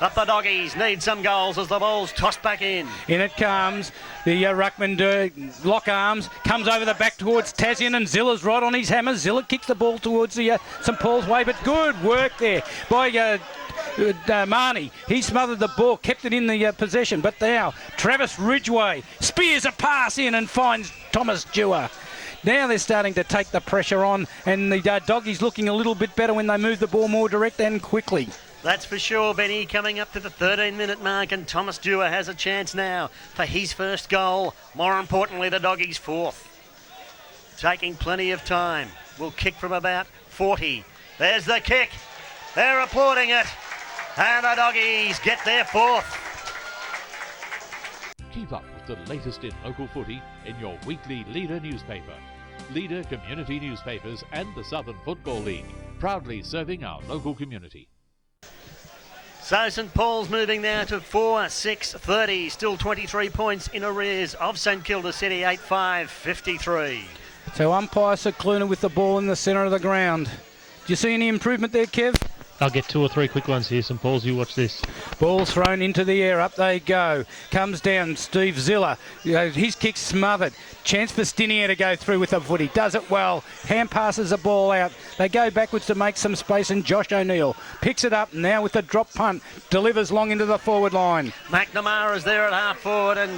But the Doggies need some goals as the ball's tossed back in. In it comes. The ruckman lock arms, comes over the back towards Tazian, and Zilla's right on his hammer. Zilla kicks the ball towards the St Paul's way, but good work there by Marnie. He smothered the ball, kept it in the possession, but now Travis Ridgway spears a pass in and finds Thomas Dewar. Now they're starting to take the pressure on, and the Doggies looking a little bit better when they move the ball more direct and quickly. That's for sure, Benny. Coming up to the 13-minute mark, and Thomas Dewar has a chance now for his first goal. More importantly, the Doggies' fourth. Taking plenty of time. Will kick from about 40. There's the kick. They're applauding it. And the Doggies get their fourth. Keep up with the latest in local footy in your weekly Leader newspaper. Leader Community Newspapers and the Southern Football League, proudly serving our local community. So St Paul's moving now to 4-6-30, still 23 points in arrears of St Kilda City, 8-5-53. So umpire Cicluna with the ball in the centre of the ground. Do you see any improvement there, Kev? I'll get two or three quick ones here, St Paul's. You watch this. Ball's thrown into the air. Up they go. Comes down Steve Zilla. His kick's smothered. Chance for Stinier to go through with the footy. Does it well. Hand passes the ball out. They go backwards to make some space, and Josh O'Neill picks it up now with the drop punt. Delivers long into the forward line. McNamara's there at half forward and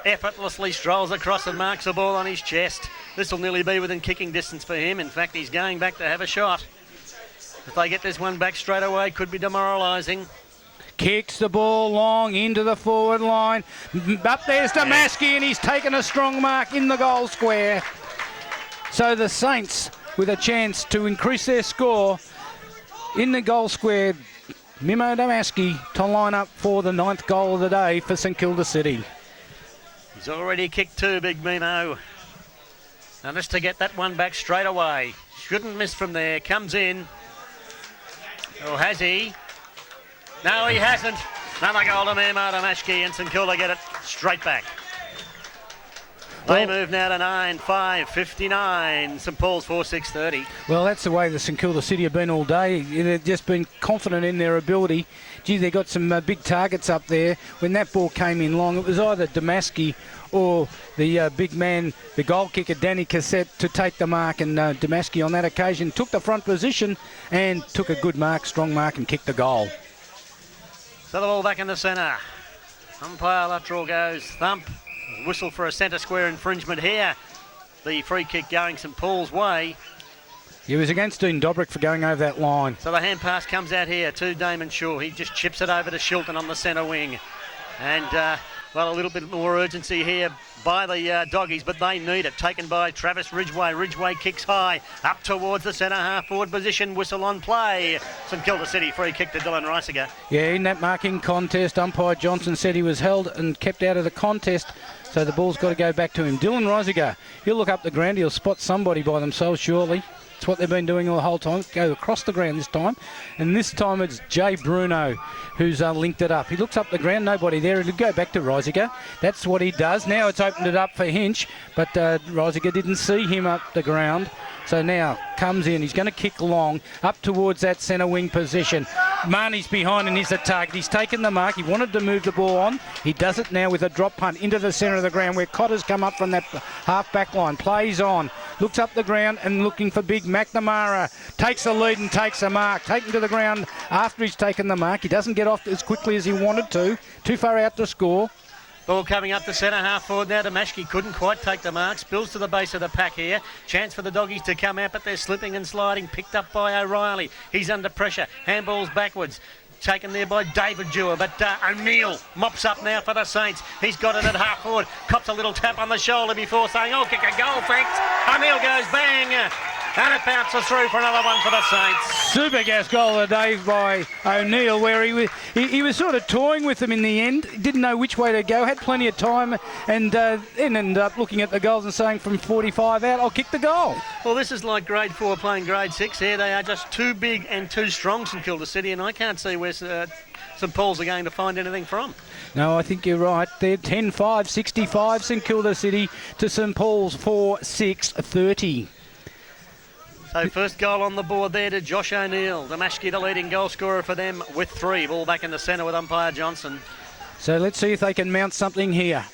effortlessly strolls across and marks the ball on his chest. This will nearly be within kicking distance for him. In fact, he's going back to have a shot. If they get this one back straight away, could be demoralising. Kicks the ball long into the forward line. Up there's Damaski, and he's taken a strong mark in the goal square. So the Saints with a chance to increase their score in the goal square. Mimo Damaski to line up for the 9th goal of the day for St Kilda City. He's already kicked two, Big Mimo. Now just to get that one back straight away. Shouldn't miss from there. Comes in. Or has he? No, he hasn't. Another goal to Mimo Damashki, and St Kilda get it straight back. They move now to 9-5-59. St Paul's 4-6-30. Well, that's the way the St Kilda City have been all day. They've just been confident in their ability. Gee, they got some big targets up there. When that ball came in long, it was either Damaski or the big man, the goal kicker, Danny Cassette, to take the mark. And Damaski on that occasion took the front position and took a good mark, strong mark, and kicked the goal. So the ball back in the centre. Umpire lateral goes thump. Whistle for a centre square infringement here. The free kick going St Paul's way. He was against Dean Dobrik for going over that line. So the hand pass comes out here to Damon Shaw. He just chips it over to Shilton on the centre wing. And Well, a little bit more urgency here by the doggies, but they need it. Taken by Travis Ridgway. Ridgway kicks high up towards the centre half forward position. Whistle on play. St Kilda City free kick to Dylan Reisiger. Yeah, in that marking contest, umpire Johnson said he was held and kept out of the contest, so the ball's got to go back to him. Dylan Reisiger, he'll look up the ground, he'll spot somebody by themselves, surely. It's what they've been doing all the whole time. Go across the ground this time. And this time it's Jay Bruno who's linked it up. He looks up the ground, nobody there. It'll go back to Reisiger. That's what he does. Now it's opened it up for Hinch, but Reisiger didn't see him up the ground. So now comes in. He's going to kick long up towards that centre wing position. Marnie's behind and he's the target. He's taken the mark. He wanted to move the ball on. He does it now with a drop punt into the centre of the ground where Cotter's come up from that half back line. Plays on. Looks up the ground and looking for big McNamara. Takes the lead and takes the mark. Taken to the ground after he's taken the mark. He doesn't get off as quickly as he wanted to. Too far out to score. Ball coming up the centre half forward now to Mashke. Couldn't quite take the mark. Spills to the base of the pack here. Chance for the doggies to come out, but they're slipping and sliding. Picked up by O'Reilly. He's under pressure. Handballs backwards. Taken there by David Dewar, but O'Neill mops up now for the Saints. He's got it at half forward. Cops a little tap on the shoulder before saying, "Oh, kick a goal, thanks." O'Neill goes bang. And it bounces through for another one for the Saints. Super gas goal of the day by O'Neill, where he was sort of toying with them in the end. Didn't know which way to go. Had plenty of time, and then ended up looking at the goals and saying, from 45 out, I'll kick the goal. Well, this is like grade 4 playing grade 6 here. They are just too big and too strong, St Kilda City, and I can't see where St Paul's are going to find anything from. No, I think you're right. They're 10-5, 65 St Kilda City to St Paul's 4-6-30. So first goal on the board there to Josh O'Neill. The Mashke, the leading goal scorer for them with 3. Ball back in the centre with umpire Johnson. So let's see if they can mount something here.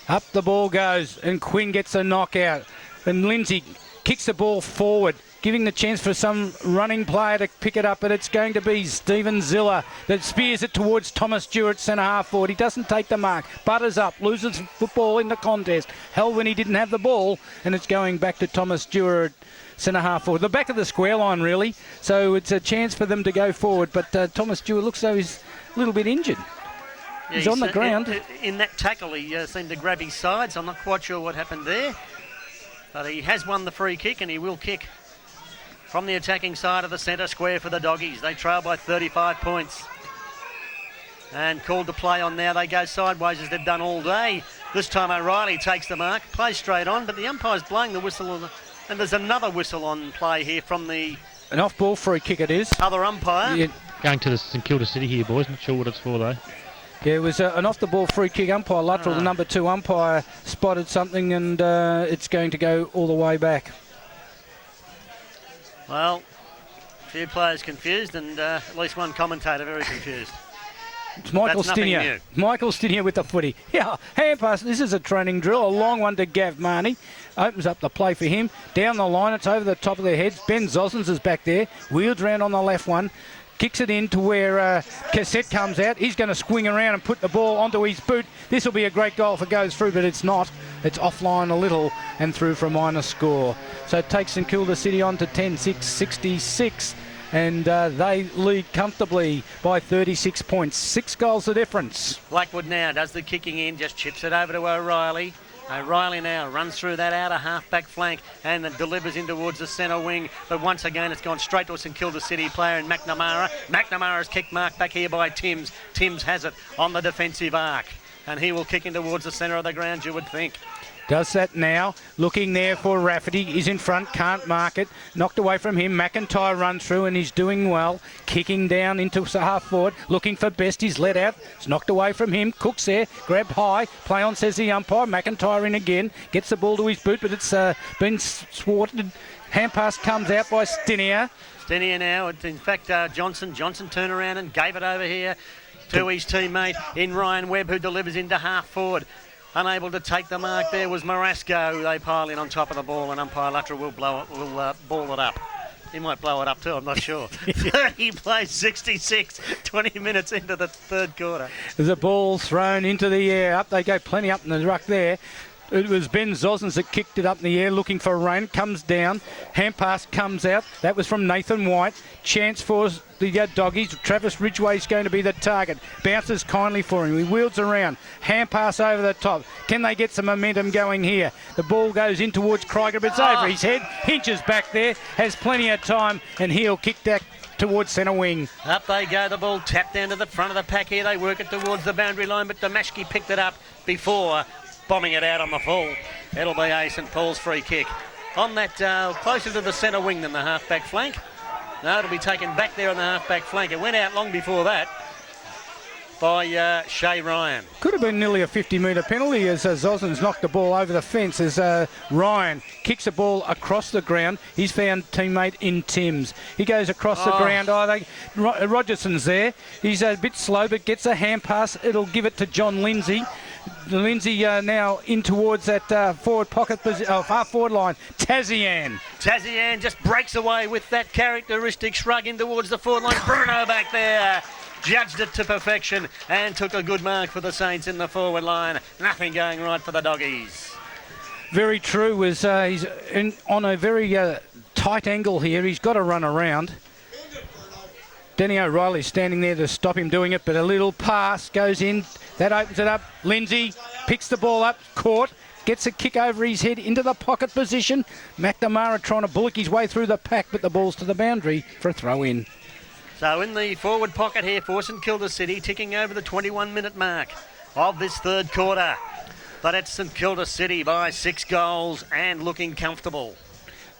Up the ball goes and Quinn gets a knockout. And Lindsay kicks the ball forward, giving the chance for some running player to pick it up, but it's going to be Stephen Ziller that spears it towards Thomas Stewart, centre half forward. He doesn't take the mark. Butters up, loses football in the contest. Held when he didn't have the ball, and it's going back to Thomas Stewart, centre half forward. The back of the square line, really. So it's a chance for them to go forward, but Thomas Stewart looks though he's a little bit injured. Yeah, he's on the ground. In that tackle, he seemed to grab his side, so I'm not quite sure what happened there. But he has won the free kick, and he will kick from the attacking side of the centre square for the doggies. They trail by 35 points. And called to play on now. They go sideways as they've done all day. This time O'Reilly takes the mark, plays straight on, but the umpire's blowing the whistle. And there's another whistle on play here from the... An off-ball free kick it is. Other umpire. Yeah. Going to the St Kilda City here, boys. Not sure what it's for, though. Yeah, it was an off-the-ball free kick. Umpire Luttrell, the number 2 umpire, spotted something, and it's going to go all the way back. Well, a few players confused, and at least one commentator very confused. It's Michael Stinier. Michael Stinier with the footy. Yeah, hand pass. This is a training drill. A long one to Gav Marnie. Opens up the play for him. Down the line, it's over the top of their heads. Ben Zosens is back there. Wheels round on the left one. Kicks it in to where Cassette comes out. He's going to swing around and put the ball onto his boot. This will be a great goal if it goes through, but it's not. It's offline a little and through for a minor score. So it takes St Kilda City on to 10-6, 66. And they lead comfortably by 36 points. 6 goals the difference. Blackwood now does the kicking in, just chips it over to O'Reilly. O'Reilly now runs through that outer half-back flank and then delivers in towards the centre wing. But once again, it's gone straight to a St Kilda City player in McNamara. McNamara's kick marked back here by Timms. Timms has it on the defensive arc. And he will kick in towards the centre of the ground, you would think. Does that now. Looking there for Rafferty. He's in front, can't mark it. Knocked away from him. McIntyre runs through and he's doing well. Kicking down into half forward. Looking for Best. He's let out. It's knocked away from him. Cook's there. Grabbed high. Play on, says the umpire. McIntyre in again. Gets the ball to his boot, but it's been thwarted. Hand pass comes out by Stinier. Stinier now. In fact, Johnson turned around and gave it over here to his teammate in Ryan Webb, who delivers into half forward. Unable to take the mark there was Marasco. They pile in on top of the ball, and umpire Luttrell will ball it up. He might blow it up too, I'm not sure. 30 plays 66, 20 minutes into the third quarter. There's a ball thrown into the air. Up they go, plenty up in the ruck there. It was Ben Zosens that kicked it up in the air looking for rain. Comes down. Hand pass comes out. That was from Nathan White. Chance for the doggies. Travis Ridgway's going to be the target. Bounces kindly for him. He wheels around. Hand pass over the top. Can they get some momentum going here? The ball goes in towards Krieger, but it's over his head. Hinches back there. Has plenty of time, and he'll kick that towards centre wing. Up they go, the ball tapped down to the front of the pack here. They work it towards the boundary line, but Damashki picked it up before bombing it out on the full. It'll be a St Paul's free kick. On that, closer to the centre wing than the half-back flank. No, it'll be taken back there on the half-back flank. It went out long before that by Shay Ryan. Could have been nearly a 50-metre penalty as Zosens knocked the ball over the fence as Ryan kicks the ball across the ground. He's found teammate in Timms. He goes across the ground. Rogerson's there. He's a bit slow but gets a hand pass. It'll give it to John Lindsay. Lindsay now in towards that forward pocket, far forward line. Tazian just breaks away with that characteristic shrug in towards the forward line. Bruno back there. Judged it to perfection and took a good mark for the Saints in the forward line. Nothing going right for the doggies. Very true. He's on a very tight angle here. He's got to run around. Denny O'Reilly's standing there to stop him doing it, but a little pass goes in. That opens it up. Lindsay picks the ball up, caught, gets a kick over his head into the pocket position. McNamara trying to bullock his way through the pack, but the ball's to the boundary for a throw-in. So in the forward pocket here for St Kilda City, ticking over the 21-minute mark of this third quarter. But it's St Kilda City by 6 goals and looking comfortable.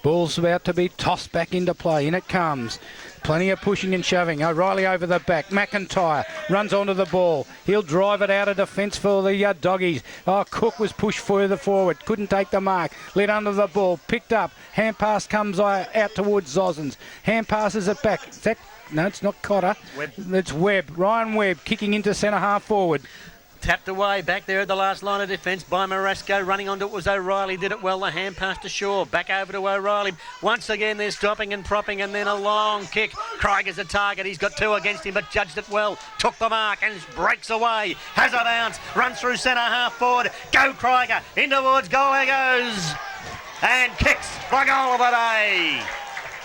Ball's about to be tossed back into play. In it comes. Plenty of pushing and shoving. O'Reilly over the back. McIntyre runs onto the ball. He'll drive it out of defence for the doggies. Cook was pushed further forward. Couldn't take the mark. Let under the ball. Picked up. Hand pass comes out towards Zosens. Hand passes it back. No, it's not Cotter. It's Webb. Ryan Webb kicking into centre half forward. Tapped away back there at the last line of defence by Marasco. Running onto it was O'Reilly. Did it well. The hand pass to Shaw. Back over to O'Reilly. Once again, they're stopping and propping, and then a long kick. Krieger's a target. He's got 2 against him, but judged it well. Took the mark and breaks away. Has a bounce. Runs through centre half forward. Go Krieger. In towards goal he goes. And kicks for goal of the day.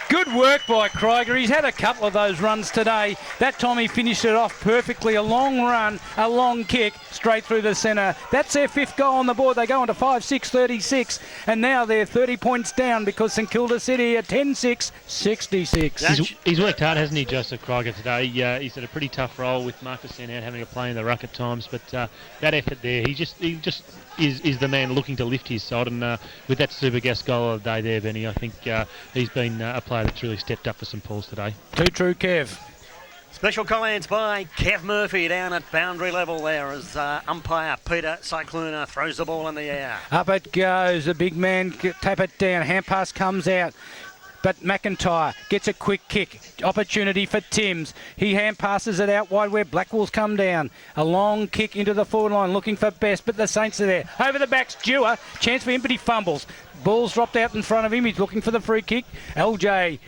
Good work by Krieger. He's had a couple of those runs today. That time he finished it off perfectly. A long run, a long kick, straight through the centre. That's their 5th goal on the board. They go on to 5-6-36. And now they're 30 points down because St Kilda City are 10-6, 66. He's worked hard, hasn't he, Joseph Krieger, today? He's had a pretty tough role with Marcus Sen out having to play in the ruck at times. But that effort there, he just is the man looking to lift his side. And with that super gas goal of the day there, Benny, I think he's been a player that's really stepped up for St Paul's today. Too true, Kev. Special comments by Kev Murphy down at boundary level there as umpire Peter Cycluna throws the ball in the air. Up it goes. The big man tap it down. Hand pass comes out. But McIntyre gets a quick kick. Opportunity for Timms. He hand passes it out wide where Blackwell's come down. A long kick into the forward line looking for Best, but the Saints are there. Over the back, Stewart. Chance for him, but he fumbles. Ball's dropped out in front of him. He's looking for the free kick. LJ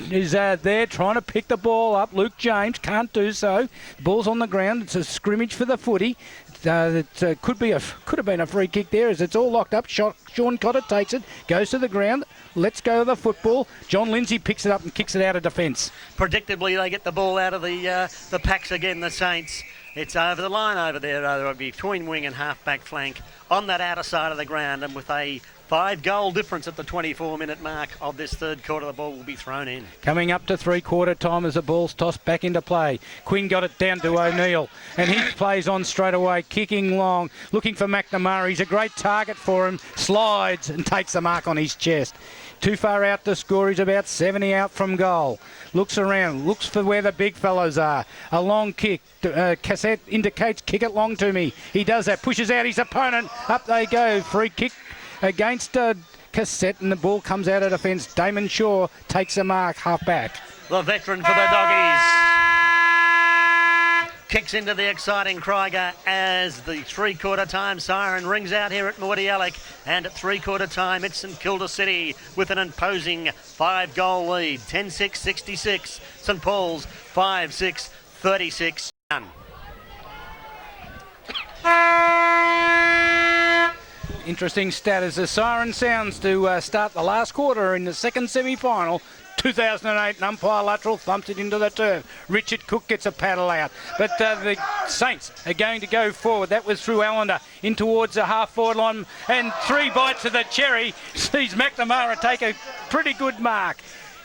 is there trying to pick the ball up. Luke James can't do so. The ball's on the ground. It's a scrimmage for the footy. It could have been a free kick there as it's all locked up. Sean Cotter takes it, goes to the ground, lets go of the football. John Lindsay picks it up and kicks it out of defence. Predictably, they get the ball out of the packs again, the Saints. It's over the line over there, it'll be between wing and half-back flank on that outer side of the ground, and with a 5-goal difference at the 24-minute mark of this third quarter, the ball will be thrown in. Coming up to 3-quarter time as the ball's tossed back into play. Quinn got it down to O'Neill, and he plays on straight away, kicking long, looking for McNamara. He's a great target for him, slides and takes the mark on his chest. Too far out to score. He's about 70 out from goal. Looks around, looks for where the big fellows are. A long kick. Cassette indicates, kick it long to me. He does that, pushes out his opponent. Up they go. Free kick against Cassette, and the ball comes out of defence. Damon Shaw takes a mark, half back. The veteran for the doggies kicks into the exciting Krieger as the 3-quarter time siren rings out here at Mordialloc, and at 3-quarter time it's St Kilda City with an imposing 5-goal lead. 10-6, 66. St Paul's 5-6, 36. Interesting stat as the siren sounds to start the last quarter in the second semi-final. 2008, an umpire lateral thumps it into the turf. Richard Cook gets a paddle out. But the Saints are going to go forward. That was through Allender in towards the half-forward line. And 3 bites of the cherry sees McNamara take a pretty good mark.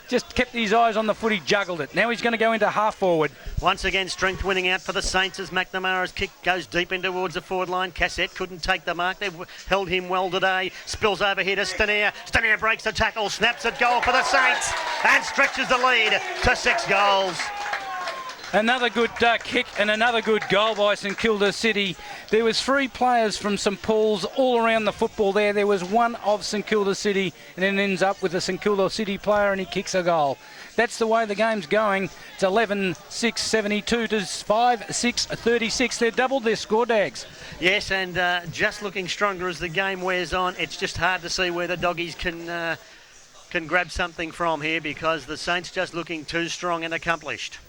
Just kept his eyes on the foot, he juggled it. Now he's going to go into half-forward. Once again, strength winning out for the Saints as McNamara's kick goes deep in towards the forward line. Cassette couldn't take the mark. They've held him well today. Spills over here to Stanier. Stanier breaks the tackle, snaps at goal for the Saints and stretches the lead to 6 goals. Another good kick and another good goal by St Kilda City. There was 3 players from St Paul's all around the football there. There was one of St Kilda City and then ends up with a St Kilda City player and he kicks a goal. That's the way the game's going. It's 11-6, 72 to 5-6, 36. They've doubled their score, Dags. Yes, and just looking stronger as the game wears on. It's just hard to see where the doggies can grab something from here because the Saints just looking too strong and accomplished.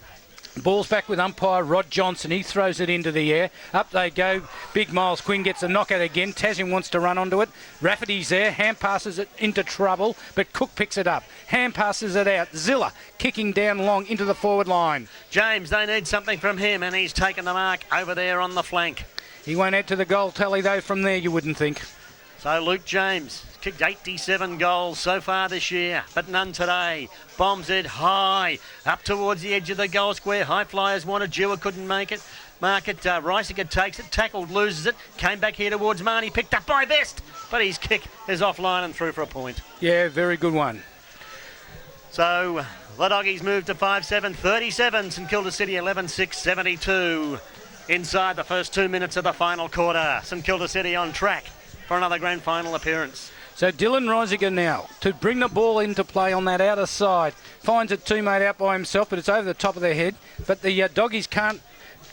Ball's back with umpire Rod Johnson. He throws it into the air. Up they go. Big Miles Quinn gets a knockout again. Tasman wants to run onto it. Rafferty's there. Hand passes it into trouble, but Cook picks it up. Hand passes it out. Zilla kicking down long into the forward line. James, they need something from him, and he's taken the mark over there on the flank. He won't add to the goal tally, though, from there, you wouldn't think. So Luke James kicked 87 goals so far this year, but none today. Bombs it high, up towards the edge of the goal square. High flyers wanted, Dewar couldn't make it. Mark it, Reisiger takes it, tackled, loses it, came back here towards Marnie, picked up by Best, but his kick is offline and through for a point. Yeah, very good one. So the doggies move to 5-7, 37, St Kilda City 11-6, 72. Inside the first 2 minutes of the final quarter, St Kilda City on track for another grand final appearance. So Dylan Reisiger now to bring the ball into play on that outer side. Finds a teammate out by himself, but it's over the top of their head. But the doggies can't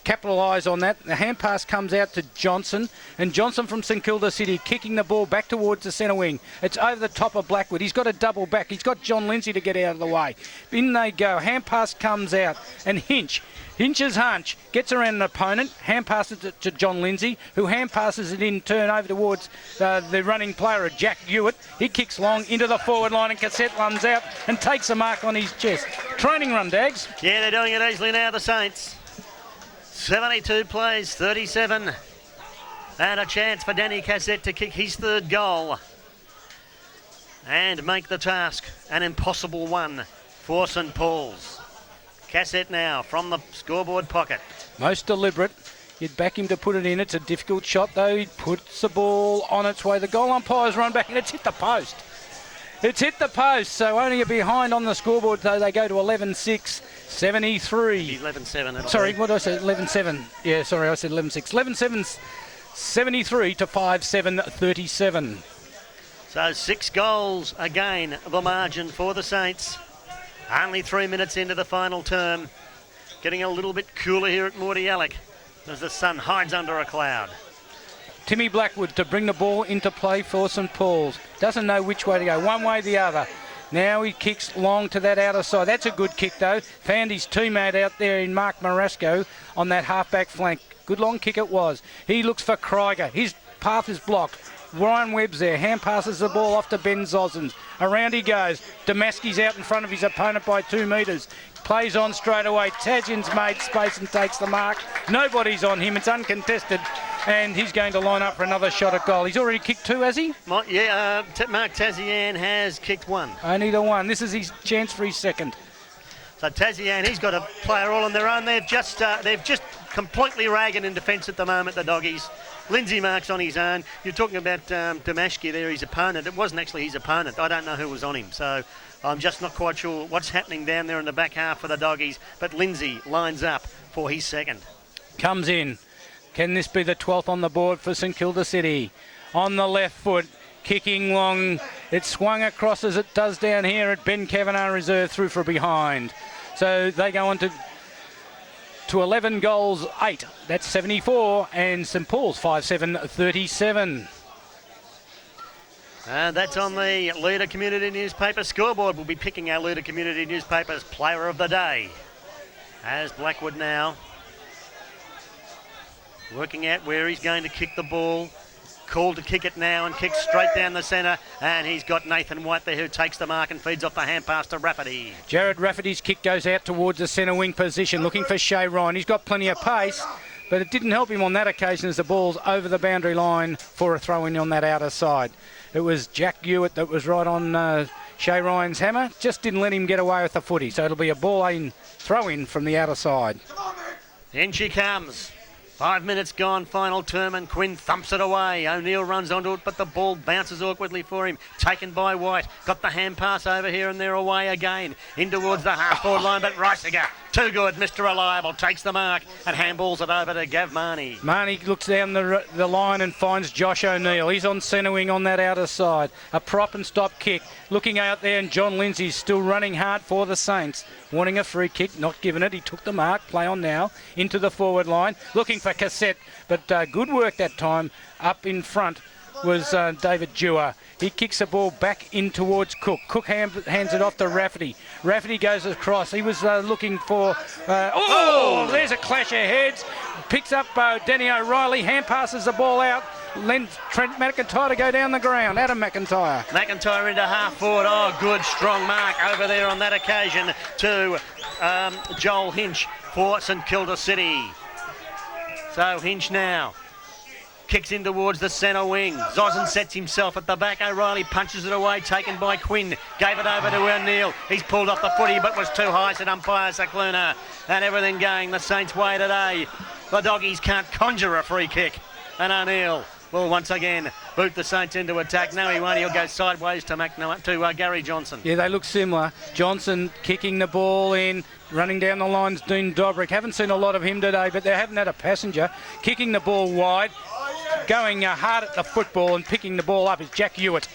capitalise on that. The hand pass comes out to Johnson, and Johnson from St Kilda City kicking the ball back towards the centre wing. It's over the top of Blackwood. He's got a double back. He's got John Lindsay to get out of the way. In they go. Hand pass comes out, and Hinch's hunch gets around an opponent, hand passes it to John Lindsay, who hand passes it in turn over towards the running player of Jack Hewitt. He kicks long into the forward line and Cassette runs out and takes a mark on his chest. Training run, Dags. Yeah, they're doing it easily now, the Saints. 72 plays, 37. And a chance for Danny Cassette to kick his 3rd goal and make the task an impossible one for St Paul's. Cassette now from the scoreboard pocket. Most deliberate. You'd back him to put it in. It's a difficult shot, though. He puts the ball on its way. The goal umpires run back, and it's hit the post. It's hit the post, so only a behind on the scoreboard, though. They go to 11-6, 73. 11-7. Sorry, what did I say? 11-7. Yeah, sorry, I said 11-6. 11-7, 73 to 5-7, 37. So 6 goals again, the margin for the Saints. Only 3 minutes into the final term. Getting a little bit cooler here at Mordialloc as the sun hides under a cloud. Timmy Blackwood to bring the ball into play for St Paul's. Doesn't know which way to go, one way or the other. Now he kicks long to that outer side. That's a good kick, though. Found his teammate out there in Mark Marasco on that half-back flank. Good long kick it was. He looks for Krieger. His path is blocked. Ryan Webb's there. Hand passes the ball off to Ben Zosens. Around he goes. Damaski's out in front of his opponent by 2 metres. Plays on straight away. Tasman's made space and takes the mark. Nobody's on him. It's uncontested. And he's going to line up for another shot at goal. He's already kicked 2, has he? Yeah, Mark Tazian has kicked 1. Only the 1. This is his chance for his 2nd. So Tazian, he's got a player all on their own. They've just completely ragged in defence at the moment, the doggies. Lindsay marks on his own. You're talking about Damashki there, his opponent. It wasn't actually his opponent. I don't know who was on him. So I'm just not quite sure what's happening down there in the back half for the doggies. But Lindsay lines up for his 2nd. Comes in. Can this be the 12th on the board for St Kilda City? On the left foot, kicking long. It swung across as it does down here at Ben Kavanagh Reserve through for behind. So they go on to 11 goals, 8. That's 74. And St Paul's 5-7, 37. And that's on the Leader Community Newspaper scoreboard. We'll be picking our Leader Community Newspaper's Player of the Day. As Blackwood now working out where he's going to kick the ball. called to kick it now and kicks straight down the centre. And he's got Nathan White there who takes the mark and feeds off the hand pass to Rafferty. Jared Rafferty's kick goes out towards the centre wing position, looking for Shay Ryan. He's got plenty of pace, but it didn't help him on that occasion as the ball's over the boundary line for a throw-in on that outer side. It was Jack Hewitt that was right on Shay Ryan's hammer, just didn't let him get away with the footy. So it'll be a ball-in throw-in from the outer side. In she comes. 5 minutes gone, final term, and Quinn thumps it away. O'Neill runs onto it, but the ball bounces awkwardly for him. Taken by White. Got the hand pass over here, and they're away again. In towards the half-forward line, but Reisiger, too good. Mr. Reliable takes the mark and handballs it over to Gav Marnie. Marnie looks down the line and finds Josh O'Neill. He's on centre wing on that outer side. A prop and stop kick. Looking out there, and John Lindsay's still running hard for the Saints. Wanting a free kick, not given it. He took the mark. Play on now. Into the forward line. Looking for Cassette, but good work that time. Up in front was David Dewar. He kicks the ball back in towards Cook. Cook hands it off to Rafferty. Rafferty goes across. He was looking for... there's a clash of heads. Picks up Denny O'Reilly. Hand passes the ball out. Lends Trent McIntyre to go down the ground. Adam McIntyre. McIntyre into half forward. Oh, good, strong mark over there on that occasion to Joel Hinch for St Kilda City. So Hinch now kicks in towards the centre wing. Zosn sets himself at the back. O'Reilly punches it away, taken by Quinn. Gave it over to O'Neill. He's pulled off the footy but was too high, said umpire Sakluna. And everything going the Saints' way today. The Doggies can't conjure a free kick. And O'Neill will once again boot the Saints into attack. No, he won't. He'll go sideways to Gary Johnson. Yeah, they look similar. Johnson kicking the ball in, running down the lines. Dean Dobrik. Haven't seen a lot of him today, but they haven't had a passenger. Kicking the ball wide, going hard at the football and picking the ball up is Jack Hewitt.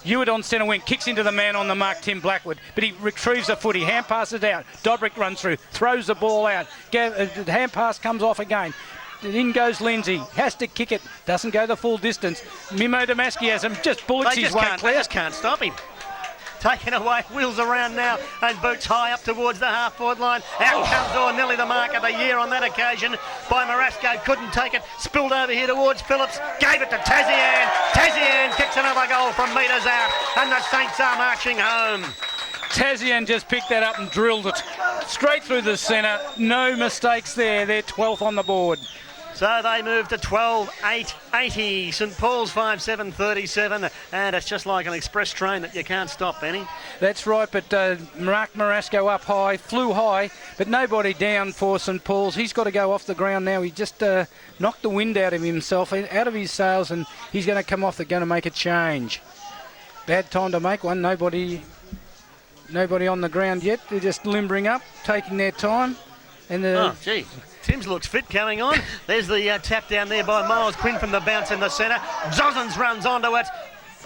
Hewitt on centre wing, kicks into the man on the mark, Tim Blackwood, but he retrieves the footy, hand passes out. Dobrik runs through, throws the ball out. The hand pass comes off again. In goes Lindsay, has to kick it, doesn't go the full distance. Mimo Damaski has him, just bullets his way clear. They just can't stop him. Taken away, wheels around now, and boots high up towards the half-forward line. Out comes nearly the mark of the year on that occasion by Marasco. Couldn't take it, spilled over here towards Phillips, gave it to Tazian. Tazian kicks another goal from metres out, and the Saints are marching home. Tazian just picked that up and drilled it straight through the centre. No mistakes there. They're 12th on the board. So they move to 12-8-80. St Paul's 5-7-37, and it's just like an express train that you can't stop, Benny. That's right, but Mark Marasco up high, flew high, but nobody down for St Paul's. He's got to go off the ground now. He just knocked the wind out of himself, out of his sails, and he's going to come off. They're going to make a change. Bad time to make one. Nobody on the ground yet. They're just limbering up, taking their time. And oh, gee. Timms looks fit coming on. There's the tap down there by Miles Quinn from the bounce in the centre. Zosens runs onto it.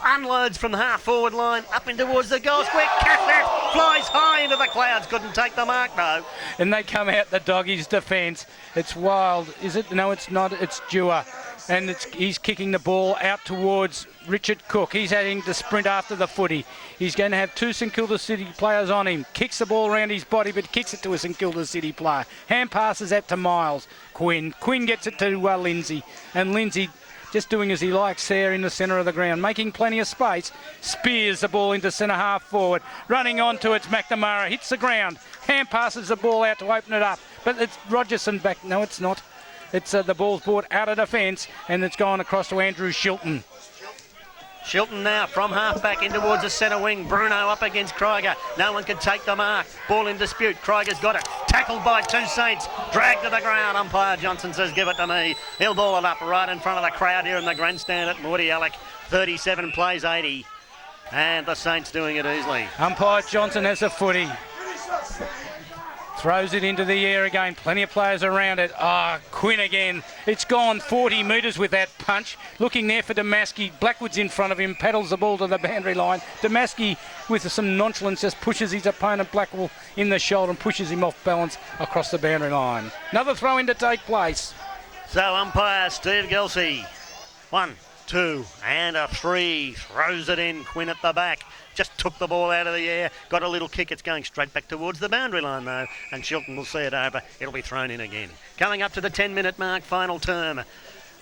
Unloads from the half-forward line up in towards the goal square. Cassette flies high into the clouds. Couldn't take the mark, though. And they come out the Doggies' defence. It's Wild. Is it? No, it's not. It's Dewar. And he's kicking the ball out towards Richard Cook. He's having to sprint after the footy. He's going to have two St Kilda City players on him. Kicks the ball around his body, but kicks it to a St Kilda City player. Hand passes out to Miles. Quinn gets it to Lindsay. And Lindsay, just doing as he likes there in the centre of the ground, making plenty of space, spears the ball into centre half forward. Running onto it's McNamara, hits the ground. Hand passes the ball out to open it up. But it's Rogerson back. No, it's not. It's the ball's brought out of defence, and it's gone across to Andrew Shilton. Shilton now from half-back in towards the centre wing. Bruno up against Krieger. No one can take the mark. Ball in dispute. Krieger's got it. Tackled by two Saints. Dragged to the ground. Umpire Johnson says, give it to me. He'll ball it up right in front of the crowd here in the grandstand at Morty Alec. 37 plays 80. And the Saints doing it easily. Umpire Johnson has a footy. Throws it into the air again. Plenty of players around it. Quinn again. It's gone 40 metres with that punch. Looking there for Damaski. Blackwood's in front of him. Paddles the ball to the boundary line. Damaski, with some nonchalance, just pushes his opponent Blackwell in the shoulder and pushes him off balance across the boundary line. Another throw in to take place. So umpire Steve Gelsey. 1, 2, and a 3. Throws it in. Quinn at the back. Just took the ball out of the air, got a little kick. It's going straight back towards the boundary line, though, and Shilton will see it over. It'll be thrown in again. Coming up to the 10-minute mark, final term.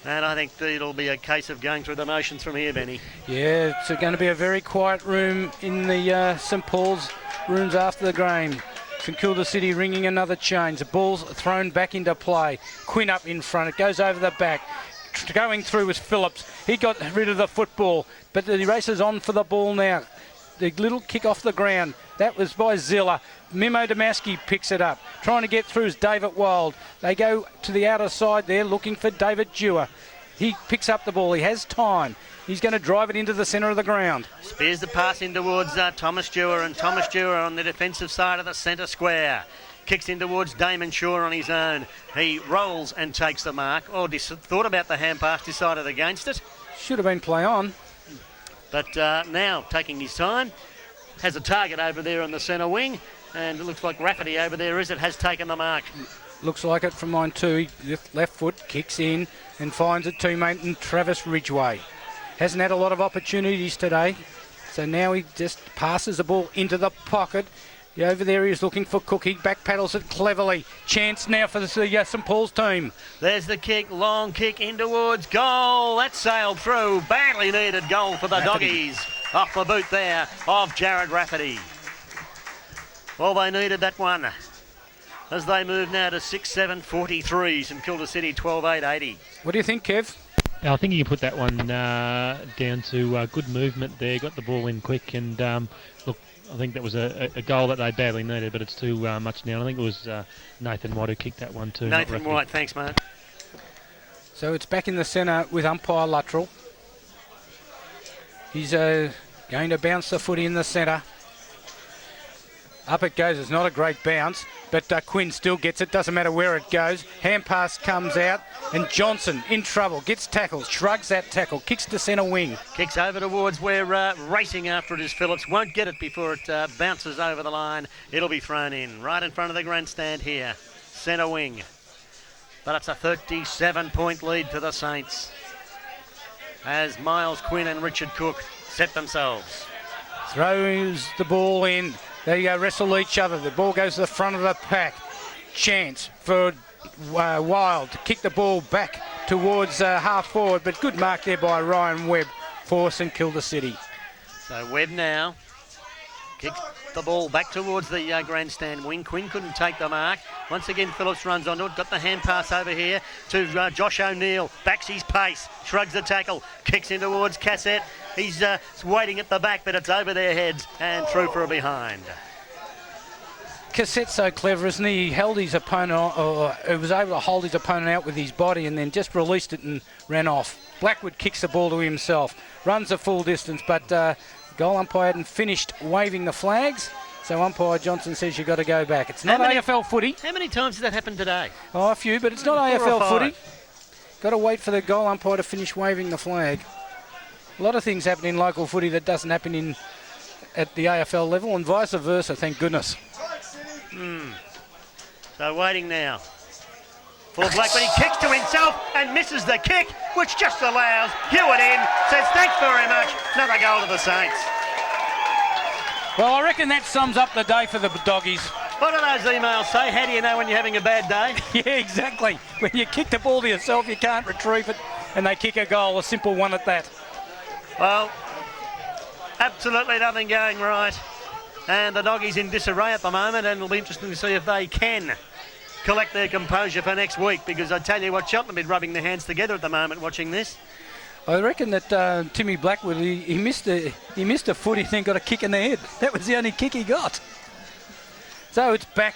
And I think it'll be a case of going through the motions from here, Benny. Yeah, it's going to be a very quiet room in the St Paul's rooms after the game. St Kilda City ringing another change. The ball's thrown back into play. Quinn up in front. It goes over the back. Going through was Phillips. He got rid of the football, but the racer's on for the ball now. The little kick off the ground. That was by Zilla. Mimo Damaski picks it up. Trying to get through is David Wild. They go to the outer side there looking for David Dewar. He picks up the ball. He has time. He's going to drive it into the centre of the ground. Spears the pass in towards Thomas Dewar, and Thomas Dewar on the defensive side of the centre square. Kicks in towards Damon Shaw on his own. He rolls and takes the mark. Oh, thought about the hand pass, decided against it. Should have been play on. But now taking his time, has a target over there on the centre wing, and it looks like Rafferty over there has taken the mark. Looks like it from mine too. He left foot kicks in and finds a teammate in Travis Ridgway. Hasn't had a lot of opportunities today, so now he just passes the ball into the pocket. Over there he is looking for Cook. He back paddles it cleverly. Chance now for the St Paul's team. There's the kick, long kick in towards goal. That sailed through. Badly needed goal for the Doggies. Off the boot there of Jared Rafferty. Well, they needed that one as they move now to 6-7-43. St Kilda City 12-8-80. What do you think, Kev? I think you can put that one down to good movement there. Got the ball in quick, and look, I think that was a goal that they badly needed, but it's too much now. I think it was Nathan White who kicked that one too. Nathan White, thanks, mate. So it's back in the centre with umpire Luttrell. He's going to bounce the footy in the centre. Up it goes. It's not a great bounce, but Quinn still gets it. Doesn't matter where it goes. Hand pass comes out, and Johnson in trouble. Gets tackled, shrugs that tackle, kicks to centre wing. Kicks over towards where racing after it is Phillips. Won't get it before it bounces over the line. It'll be thrown in right in front of the grandstand here. Centre wing. But it's a 37-point lead to the Saints as Miles Quinn and Richard Cook set themselves. Throws the ball in. They wrestle each other. The ball goes to the front of the pack. Chance for Wild to kick the ball back towards half forward, but good mark there by Ryan Webb for St Kilda City. So Webb now kicks the ball back towards the grandstand wing. Quinn couldn't take the mark. Once again, Phillips runs onto it. Got the hand pass over here to Josh O'Neill. Backs his pace, shrugs the tackle, kicks in towards Cassette. He's waiting at the back, but it's over their heads and through for a behind. Cassette's so clever, isn't he? He held his opponent, or he was able to hold his opponent out with his body and then just released it and ran off. Blackwood kicks the ball to himself, runs the full distance, but goal umpire hadn't finished waving the flags, so umpire Johnson says you've got to go back. It's not AFL footy. How many times has that happened today? Oh, a few, but it's not AFL footy. Got to wait for the goal umpire to finish waving the flag. A lot of things happen in local footy that doesn't happen at the AFL level, and vice versa, thank goodness. So waiting now for Blackwood. He kicks to himself and misses the kick, which just allows Hewitt in. Says thanks very much. Another goal to the Saints. Well, I reckon that sums up the day for the Doggies. What do those emails say? How do you know when you're having a bad day? Yeah, exactly. When you kick the ball to yourself, you can't retrieve it, and they kick a goal, a simple one at that. Well, absolutely nothing going right. And the Doggies in disarray at the moment, and it'll be interesting to see if they can collect their composure for next week, because I tell you what, Cheltenham have been rubbing their hands together at the moment watching this. I reckon that Timmy Blackwood, he missed a foot, he then got a kick in the head. That was the only kick he got. So it's back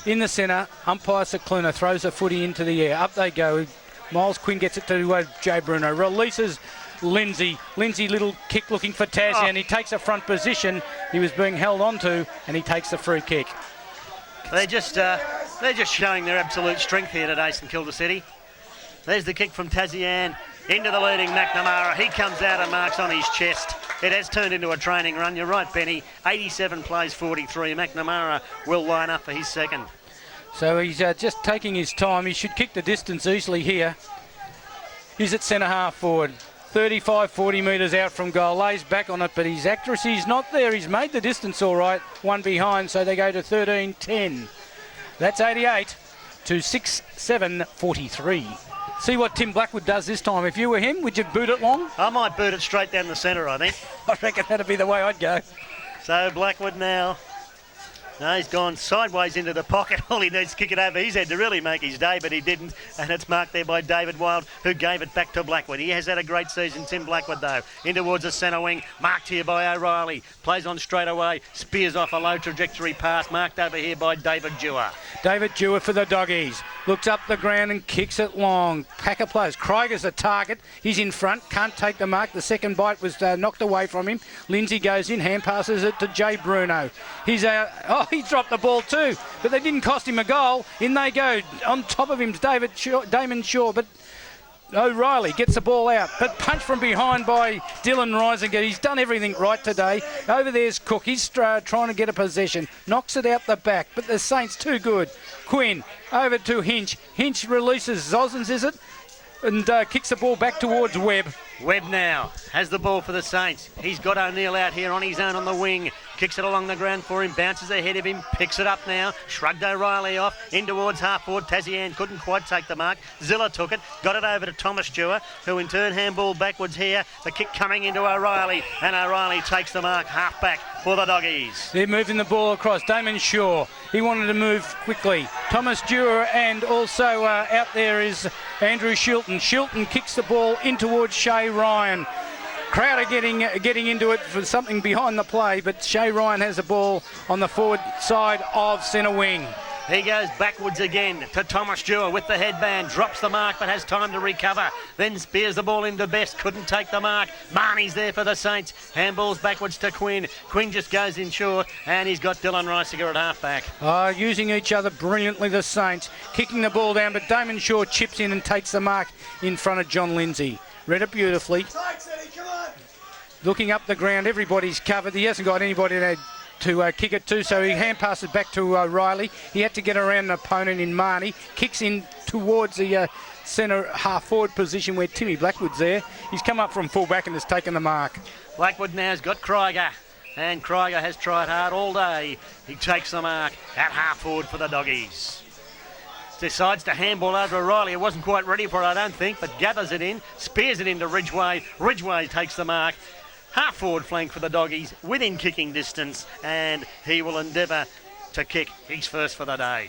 in the centre. Umpire Cicluna throws a footy into the air. Up they go. Miles Quinn gets it to Jay Bruno. Releases Lindsay. Lindsay, little kick looking for Tassie, and he takes a front position. He was being held onto, and he takes the free kick. They're just showing their absolute strength here today, St Kilda City. There's the kick from Tazian into the leading McNamara. He comes out and marks on his chest. It has turned into a training run. You're right, Benny. 87 plays 43. McNamara will line up for his second. So he's just taking his time. He should kick the distance easily here. He's at centre half forward. 35, 40 metres out from goal. Lays back on it, but his accuracy is not there. He's made the distance all right. One behind, so they go to 13-10. That's 88 to 6-7-43. See what Tim Blackwood does this time. If you were him, would you boot it long? I might boot it straight down the centre, I think. I reckon that'd be the way I'd go. So Blackwood now. No, he's gone sideways into the pocket. All he needs to kick it over his head to really make his day, but he didn't. And it's marked there by David Wild, who gave it back to Blackwood. He has had a great season, Tim Blackwood, though. In towards the centre wing. Marked here by O'Reilly. Plays on straight away. Spears off a low trajectory pass. Marked over here by David Dewar. David Dewar for the Doggies. Looks up the ground and kicks it long. Pack of players. Krieger's a target. He's in front. Can't take the mark. The second bite was knocked away from him. Lindsay goes in. Hand passes it to Jay Bruno. He dropped the ball too, but they didn't cost him a goal. In they go. On top of him's Damon Shaw, but O'Reilly gets the ball out, but punched from behind by Dylan Reisinger. He's done everything right today. Over there's Cook. He's trying to get a possession. Knocks it out the back, but the Saints too good. Quinn over to Hinch. Hinch releases Zosens, is it? And kicks the ball back towards Webb. Webb now has the ball for the Saints. He's got O'Neill out here on his own on the wing. Kicks it along the ground for him. Bounces ahead of him. Picks it up now. Shrugged O'Reilly off. In towards half forward. Tazian couldn't quite take the mark. Zilla took it. Got it over to Thomas Stewart, who in turn handball backwards here. The kick coming into O'Reilly. And O'Reilly takes the mark half back for the Doggies. They're moving the ball across. Damon Shaw. He wanted to move quickly. Thomas Stewart, and also out there is Andrew Shilton. Shilton kicks the ball in towards Shay Ryan. Crowder getting into it for something behind the play, but Shay Ryan has the ball on the forward side of centre wing. He goes backwards again to Thomas Stewart with the headband. Drops the mark but has time to recover. Then spears the ball into Best. Couldn't take the mark. Marnie's there for the Saints. Handballs backwards to Quinn. Quinn just goes in short, and he's got Dylan Reisinger at half-back. Using each other brilliantly, the Saints. Kicking the ball down, but Damon Shaw chips in and takes the mark in front of John Lindsay. Read it beautifully. Looking up the ground, everybody's covered. He hasn't got anybody to kick it to, so he hand passes back to O'Reilly. He had to get around an opponent in Marnie. Kicks in towards the centre half-forward position where Timmy Blackwood's there. He's come up from full-back and has taken the mark. Blackwood now's got Krieger, and Krieger has tried hard all day. He takes the mark at half-forward for the Doggies. Decides to handball over O'Reilly. It wasn't quite ready for it, I don't think, but gathers it in, spears it into Ridgway. Ridgway takes the mark. Half forward flank for the Doggies within kicking distance, and he will endeavour to kick his first for the day.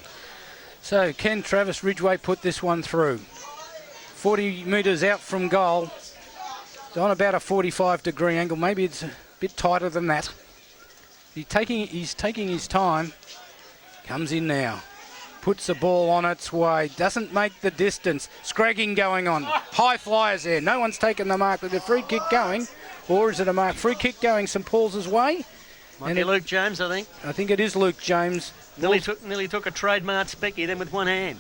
So can Travis Ridgway put this one through? 40 metres out from goal. It's on about a 45-degree angle. Maybe it's a bit tighter than that. He's taking his time. Comes in now. Puts the ball on its way. Doesn't make the distance. Scragging going on. High flyers there. No one's taken the mark with the free kick going. Or is it a mark? Free kick going St Paul's way. Might be Luke James, I think. I think it is Luke James. Nearly took a trademark specky then with one hand.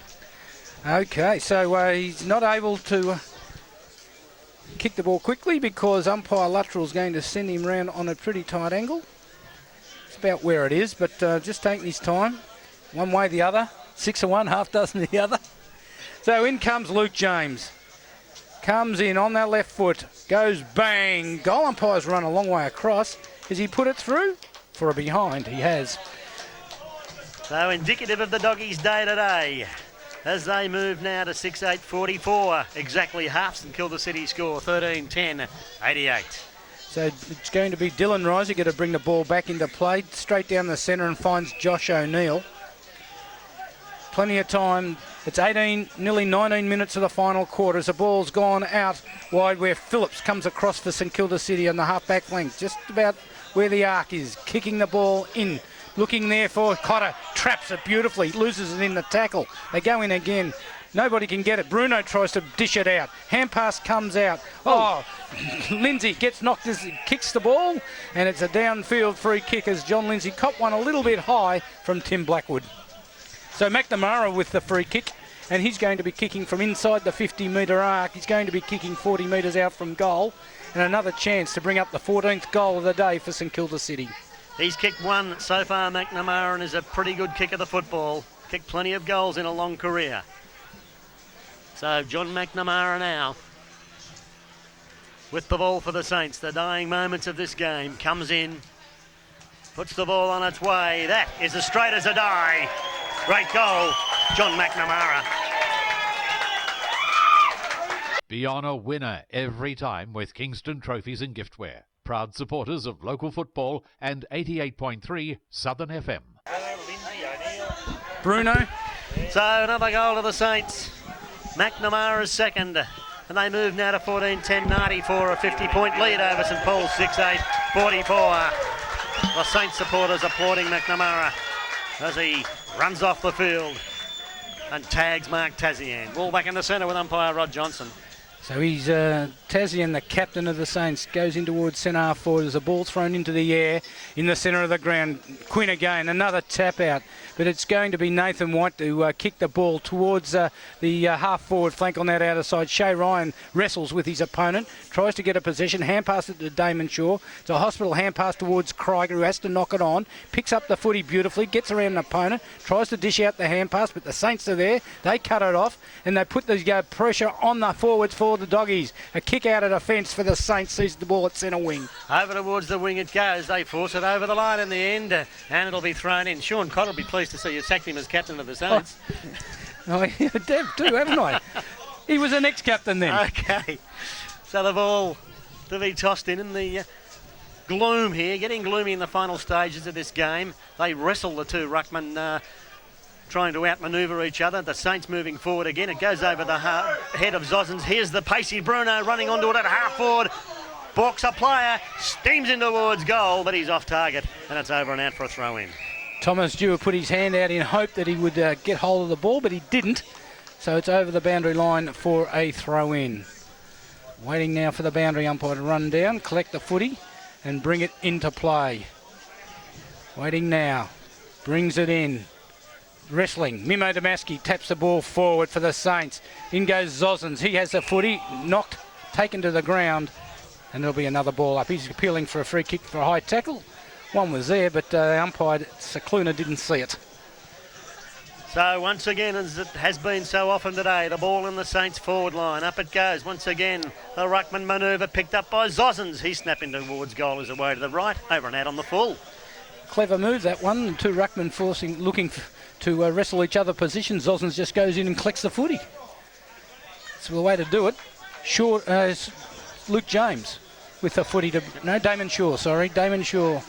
Okay, so he's not able to kick the ball quickly because umpire Luttrell is going to send him round on a pretty tight angle. It's about where it is, but just taking his time. One way the other. 6 of one, half dozen the other. So in comes Luke James. Comes in on that left foot. Goes bang. Goal umpire's run a long way across. Has he put it through? For a behind, he has. So indicative of the Doggies' day today. As they move now to 6-8-44. Exactly half St Kilda City score. 13-10-88. So it's going to be Dylan Reisinger to bring the ball back into play. Straight down the centre and finds Josh O'Neill. Plenty of time. It's nearly 19 minutes of the final quarter as the ball's gone out wide where Phillips comes across for St Kilda City on the half-back flank, just about where the arc is, kicking the ball in. Looking there for Cotter, traps it beautifully, loses it in the tackle. They go in again. Nobody can get it. Bruno tries to dish it out. Hand pass comes out. Lindsay gets knocked as he kicks the ball, and it's a downfield free kick as John Lindsay copped one a little bit high from Tim Blackwood. So McNamara with the free kick, and he's going to be kicking from inside the 50-metre arc. He's going to be kicking 40 metres out from goal, and another chance to bring up the 14th goal of the day for St Kilda City. He's kicked one so far, McNamara, and is a pretty good kick of the football. Kicked plenty of goals in a long career. So John McNamara now with the ball for the Saints. The dying moments of this game. Comes in, puts the ball on its way. That is as straight as a die. Great goal, John McNamara. Be on a winner every time with Kingston Trophies and Giftware. Proud supporters of local football and 88.3 Southern FM. Bruno. So another goal to the Saints. McNamara's second. And they move now to 14-10-90 for a 50-point lead over St Paul's 6-8-44. The Saints supporters applauding McNamara as he runs off the field and tags Mark Tazian. Ball back in the centre with umpire Rod Johnson. So he's Tazian, the captain of the Saints, goes in towards centre half forward as the ball thrown into the air in the centre of the ground. Quinn again, another tap out, but it's going to be Nathan White to kick the ball towards the half forward flank on that outer side. Shay Ryan wrestles with his opponent, tries to get a possession, hand pass it to Damon Shaw. It's a hospital hand pass towards Krieger, who has to knock it on, picks up the footy beautifully, gets around an opponent, tries to dish out the hand pass, but the Saints are there. They cut it off and they put the pressure on the forwards for the Doggies. A kick out of defence for the Saints, sees the ball at centre wing. Over towards the wing it goes. They force it over the line in the end, and it'll be thrown in. Sean Cotter will be pleased to see you sacked him as captain of the Saints. Oh, yeah, Dev too, haven't I? He was an ex-captain then. Okay. So the ball to be tossed in the gloom here, getting gloomy in the final stages of this game. They wrestle the two ruckmen, trying to outmanoeuvre each other. The Saints moving forward again. It goes over the head of Zozens. Here's the pacey Bruno running onto it at half forward. Balks a player, steams in towards goal, but he's off target, and it's over and out for a throw-in. Thomas Dewar put his hand out in hope that he would get hold of the ball, but he didn't. So it's over the boundary line for a throw-in. Waiting now for the boundary umpire to run down, collect the footy, and bring it into play. Waiting now. Brings it in. Wrestling. Mimo Damaski taps the ball forward for the Saints. In goes Zozens. He has the footy. Knocked, taken to the ground, and there'll be another ball up. He's appealing for a free kick for a high tackle. One was there, but the umpire, Sakluna, didn't see it. So once again, as it has been so often today, the ball in the Saints forward line. Up it goes. Once again, the ruckman manoeuvre picked up by Zozens. He's snapping towards goal as away to the right. Over and out on the full. Clever move, that one. The two ruckmen looking to wrestle each other positions. Zozens just goes in and collects the footy. It's the way to do it. Shaw, Luke James with the footy to... No, Damon Shaw, sorry. Damon Shaw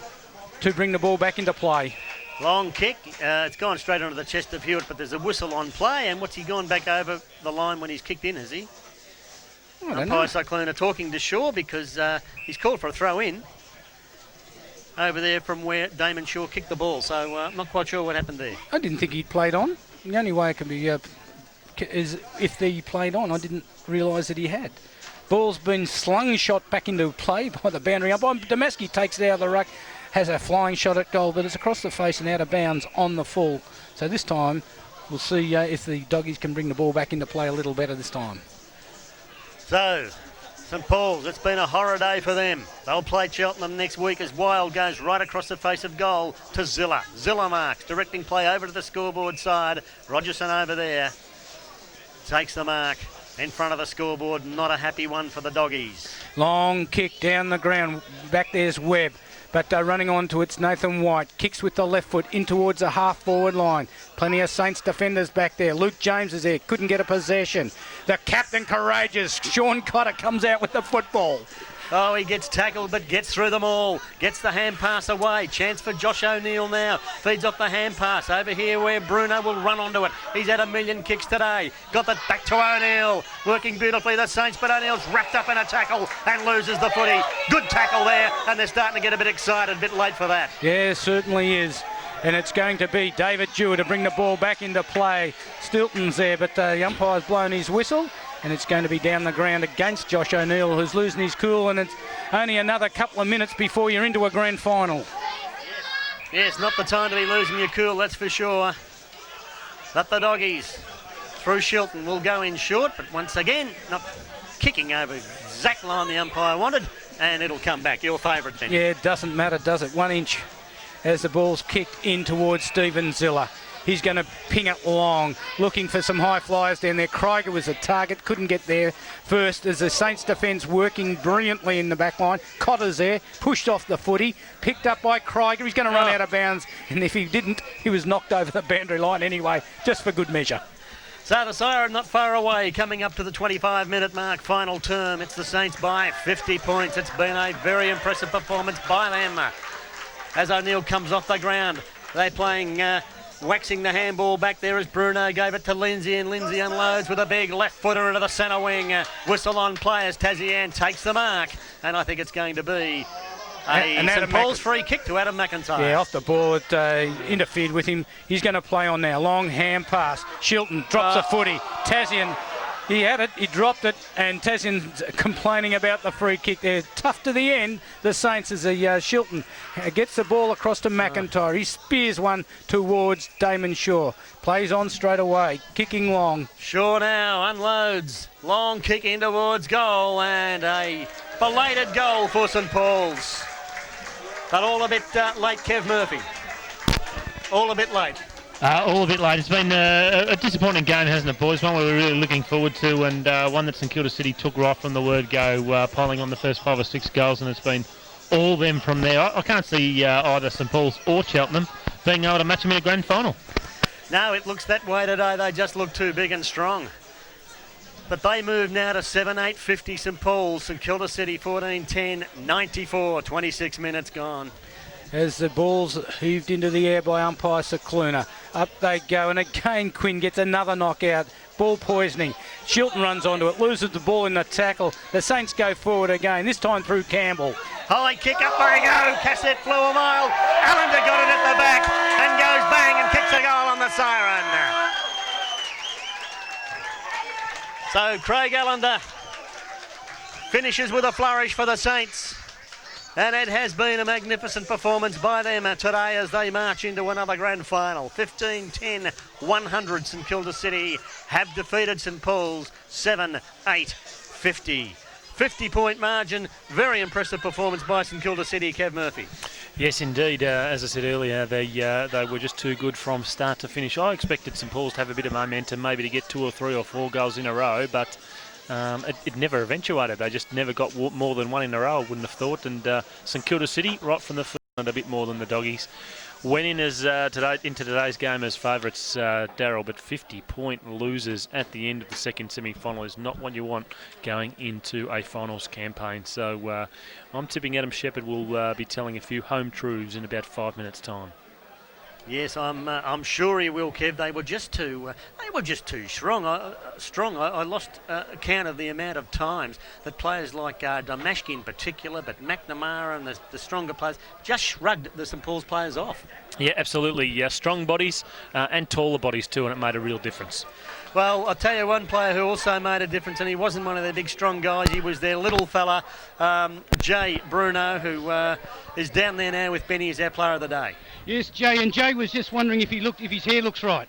to bring the ball back into play. Long kick. It's gone straight onto the chest of Hewitt, but there's a whistle on play. And what's he gone back over the line when he's kicked in, has he? I don't know. Umpire Cyclone talking to Shaw because he's called for a throw-in over there from where Damon Shaw kicked the ball. So I'm not quite sure what happened there. I didn't think he'd played on. The only way it can be is if he played on. I didn't realise that he had. Ball's been slung shot back into play by the boundary umpire. Damaski takes it out of the ruck, has a flying shot at goal, but it's across the face and out of bounds on the full. So this time we'll see if the Doggies can bring the ball back into play a little better this time. So, St Paul's, it's been a horror day for them. They'll play Cheltenham next week as Wild goes right across the face of goal to Zilla. Zilla marks, directing play over to the scoreboard side. Rogerson over there takes the mark in front of the scoreboard. Not a happy one for the Doggies. Long kick down the ground. Back there's Webb. But running on to it's Nathan White. Kicks with the left foot in towards the half-forward line. Plenty of Saints defenders back there. Luke James is there. Couldn't get a possession. The captain courageous. Sean Cotter comes out with the football. Oh, he gets tackled but gets through them all. Gets the hand pass away. Chance for Josh O'Neill now. Feeds off the hand pass over here where Bruno will run onto it. He's had a million kicks today. Got that back to O'Neill. Working beautifully the Saints, but O'Neill's wrapped up in a tackle and loses the footy. Good tackle there, and they're starting to get a bit excited. A bit late for that. Yeah, certainly is. And it's going to be David Dewar to bring the ball back into play. Stilton's there, but the umpire's blown his whistle. And it's going to be down the ground against Josh O'Neill, who's losing his cool, and it's only another couple of minutes before you're into a grand final. Yes, not the time to be losing your cool, that's for sure. But the Doggies through Shilton will go in short, but once again, not kicking over exact line the umpire wanted, and it'll come back. Your favourite, Benny. Yeah, it doesn't matter, does it? 1 inch as the ball's kicked in towards Stephen Zilla. He's going to ping it long, looking for some high flyers down there. Krieger was a target, couldn't get there first as the Saints defence working brilliantly in the back line. Cotter's there, pushed off the footy, picked up by Krieger. He's going to run out of bounds, and if he didn't, he was knocked over the boundary line anyway, just for good measure. So the siren not far away, coming up to the 25-minute mark, final term. It's the Saints by 50 points. It's been a very impressive performance by them. As O'Neill comes off the ground, they're playing, waxing the handball back there as Bruno gave it to Lindsay, and Lindsay unloads with a big left footer into the centre wing. Whistle on play as Tazian takes the mark, and I think it's going to be a St Paul's free kick to Adam McIntyre. Yeah, off the ball, it interfered with him. He's going to play on now. Long hand pass. Shilton drops a footy. Tazian, he had it, he dropped it, and Tazian's complaining about the free kick there. Tough to the end, the Saints, as Shilton gets the ball across to McIntyre. He spears one towards Damon Shaw. Plays on straight away, kicking long. Shaw now unloads. Long kick in towards goal, and a belated goal for St Paul's. But all a bit late, Kev Murphy. All a bit late. All a bit late. It's been a disappointing game, hasn't it, boys? One we were really looking forward to, and one that St Kilda City took right from the word go, piling on the first 5 or 6 goals, and it's been all them from there. I can't see either St Paul's or Cheltenham being able to match them in a grand final. No, it looks that way today. They just look too big and strong. But they move now to 7-8-50 St Paul's. St Kilda City 14-10, 94, 26 minutes gone. As the ball's heaved into the air by umpire Cicluna. Up they go, and again Quinn gets another knockout. Ball poisoning. Shilton runs onto it, loses the ball in the tackle. The Saints go forward again, this time through Campbell. High kick, up they go. Cassette flew a mile. Allender got it at the back and goes bang and kicks a goal on the siren. So Craig Allender finishes with a flourish for the Saints. And it has been a magnificent performance by them today as they march into another grand final. 15-10, 100 St Kilda City have defeated St Paul's 7-8-50. 50-point margin, very impressive performance by St Kilda City. Kev Murphy. Yes, indeed. As I said earlier, they were just too good from start to finish. I expected St Paul's to have a bit of momentum, maybe to get 2 or 3 or 4 goals in a row, but it never eventuated. They just never got more than 1 in a row, I wouldn't have thought. And St Kilda City, right from the first, a bit more than the Doggies. Went in as into today's game as favourites, Darryl, but 50-point losers at the end of the second semi-final is not what you want going into a finals campaign. So I'm tipping Adam Shepherd will be telling a few home truths in about 5 minutes' time. Yes, I'm sure he will, Kev. They were just too strong. I lost count of the amount of times that players like Damashki in particular, but McNamara and the stronger players just shrugged the St Paul's players off. Yeah, absolutely. Yeah, strong bodies and taller bodies too, and it made a real difference. Well, I'll tell you one player who also made a difference, and he wasn't one of their big strong guys. He was their little fella, Jay Bruno, who is down there now with Benny as our player of the day. Yes, Jay, and Jay was just wondering if his hair looks right.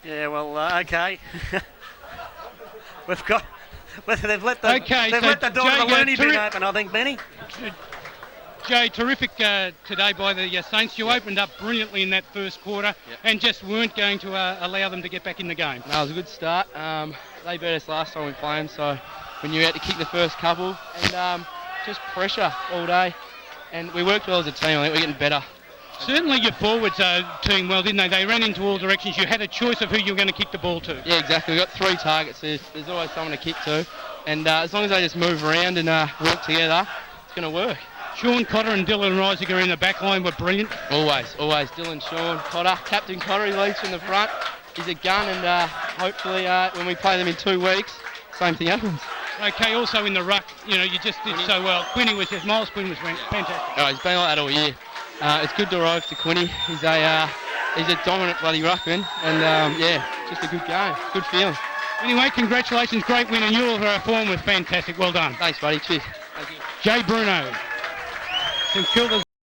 Yeah, well, okay. They've let the door of the loony bin open, I think, Benny. Jay, terrific today by the Saints. You opened up brilliantly in that first quarter and just weren't going to allow them to get back in the game. No, it was a good start. They beat us last time we played them, so we knew how to kick the first couple and just pressure all day. And we worked well as a team. I think we're getting better. Certainly your forwards team well, didn't they? They ran into all directions. You had a choice of who you were going to kick the ball to. Yeah, exactly. We've got 3 targets. There's always someone to kick to. And as long as they just move around and work together, it's going to work. Sean Cotter and Dylan Reisiger in the back line were brilliant. Always. Dylan, Sean, Cotter. Captain Cotter, he leads from the front. He's a gun, and hopefully when we play them in 2 weeks, same thing happens. Okay, also in the ruck, you just did so well. Miles Quinn was fantastic. Oh, he's been like that all year. It's good to arrive to Quinny. He's a dominant bloody ruckman, and just a good game, good feeling. Anyway, congratulations, great win, and your form was fantastic. Well done. Thanks, buddy. Cheers. Thank you. Jay Bruno, St Kilda.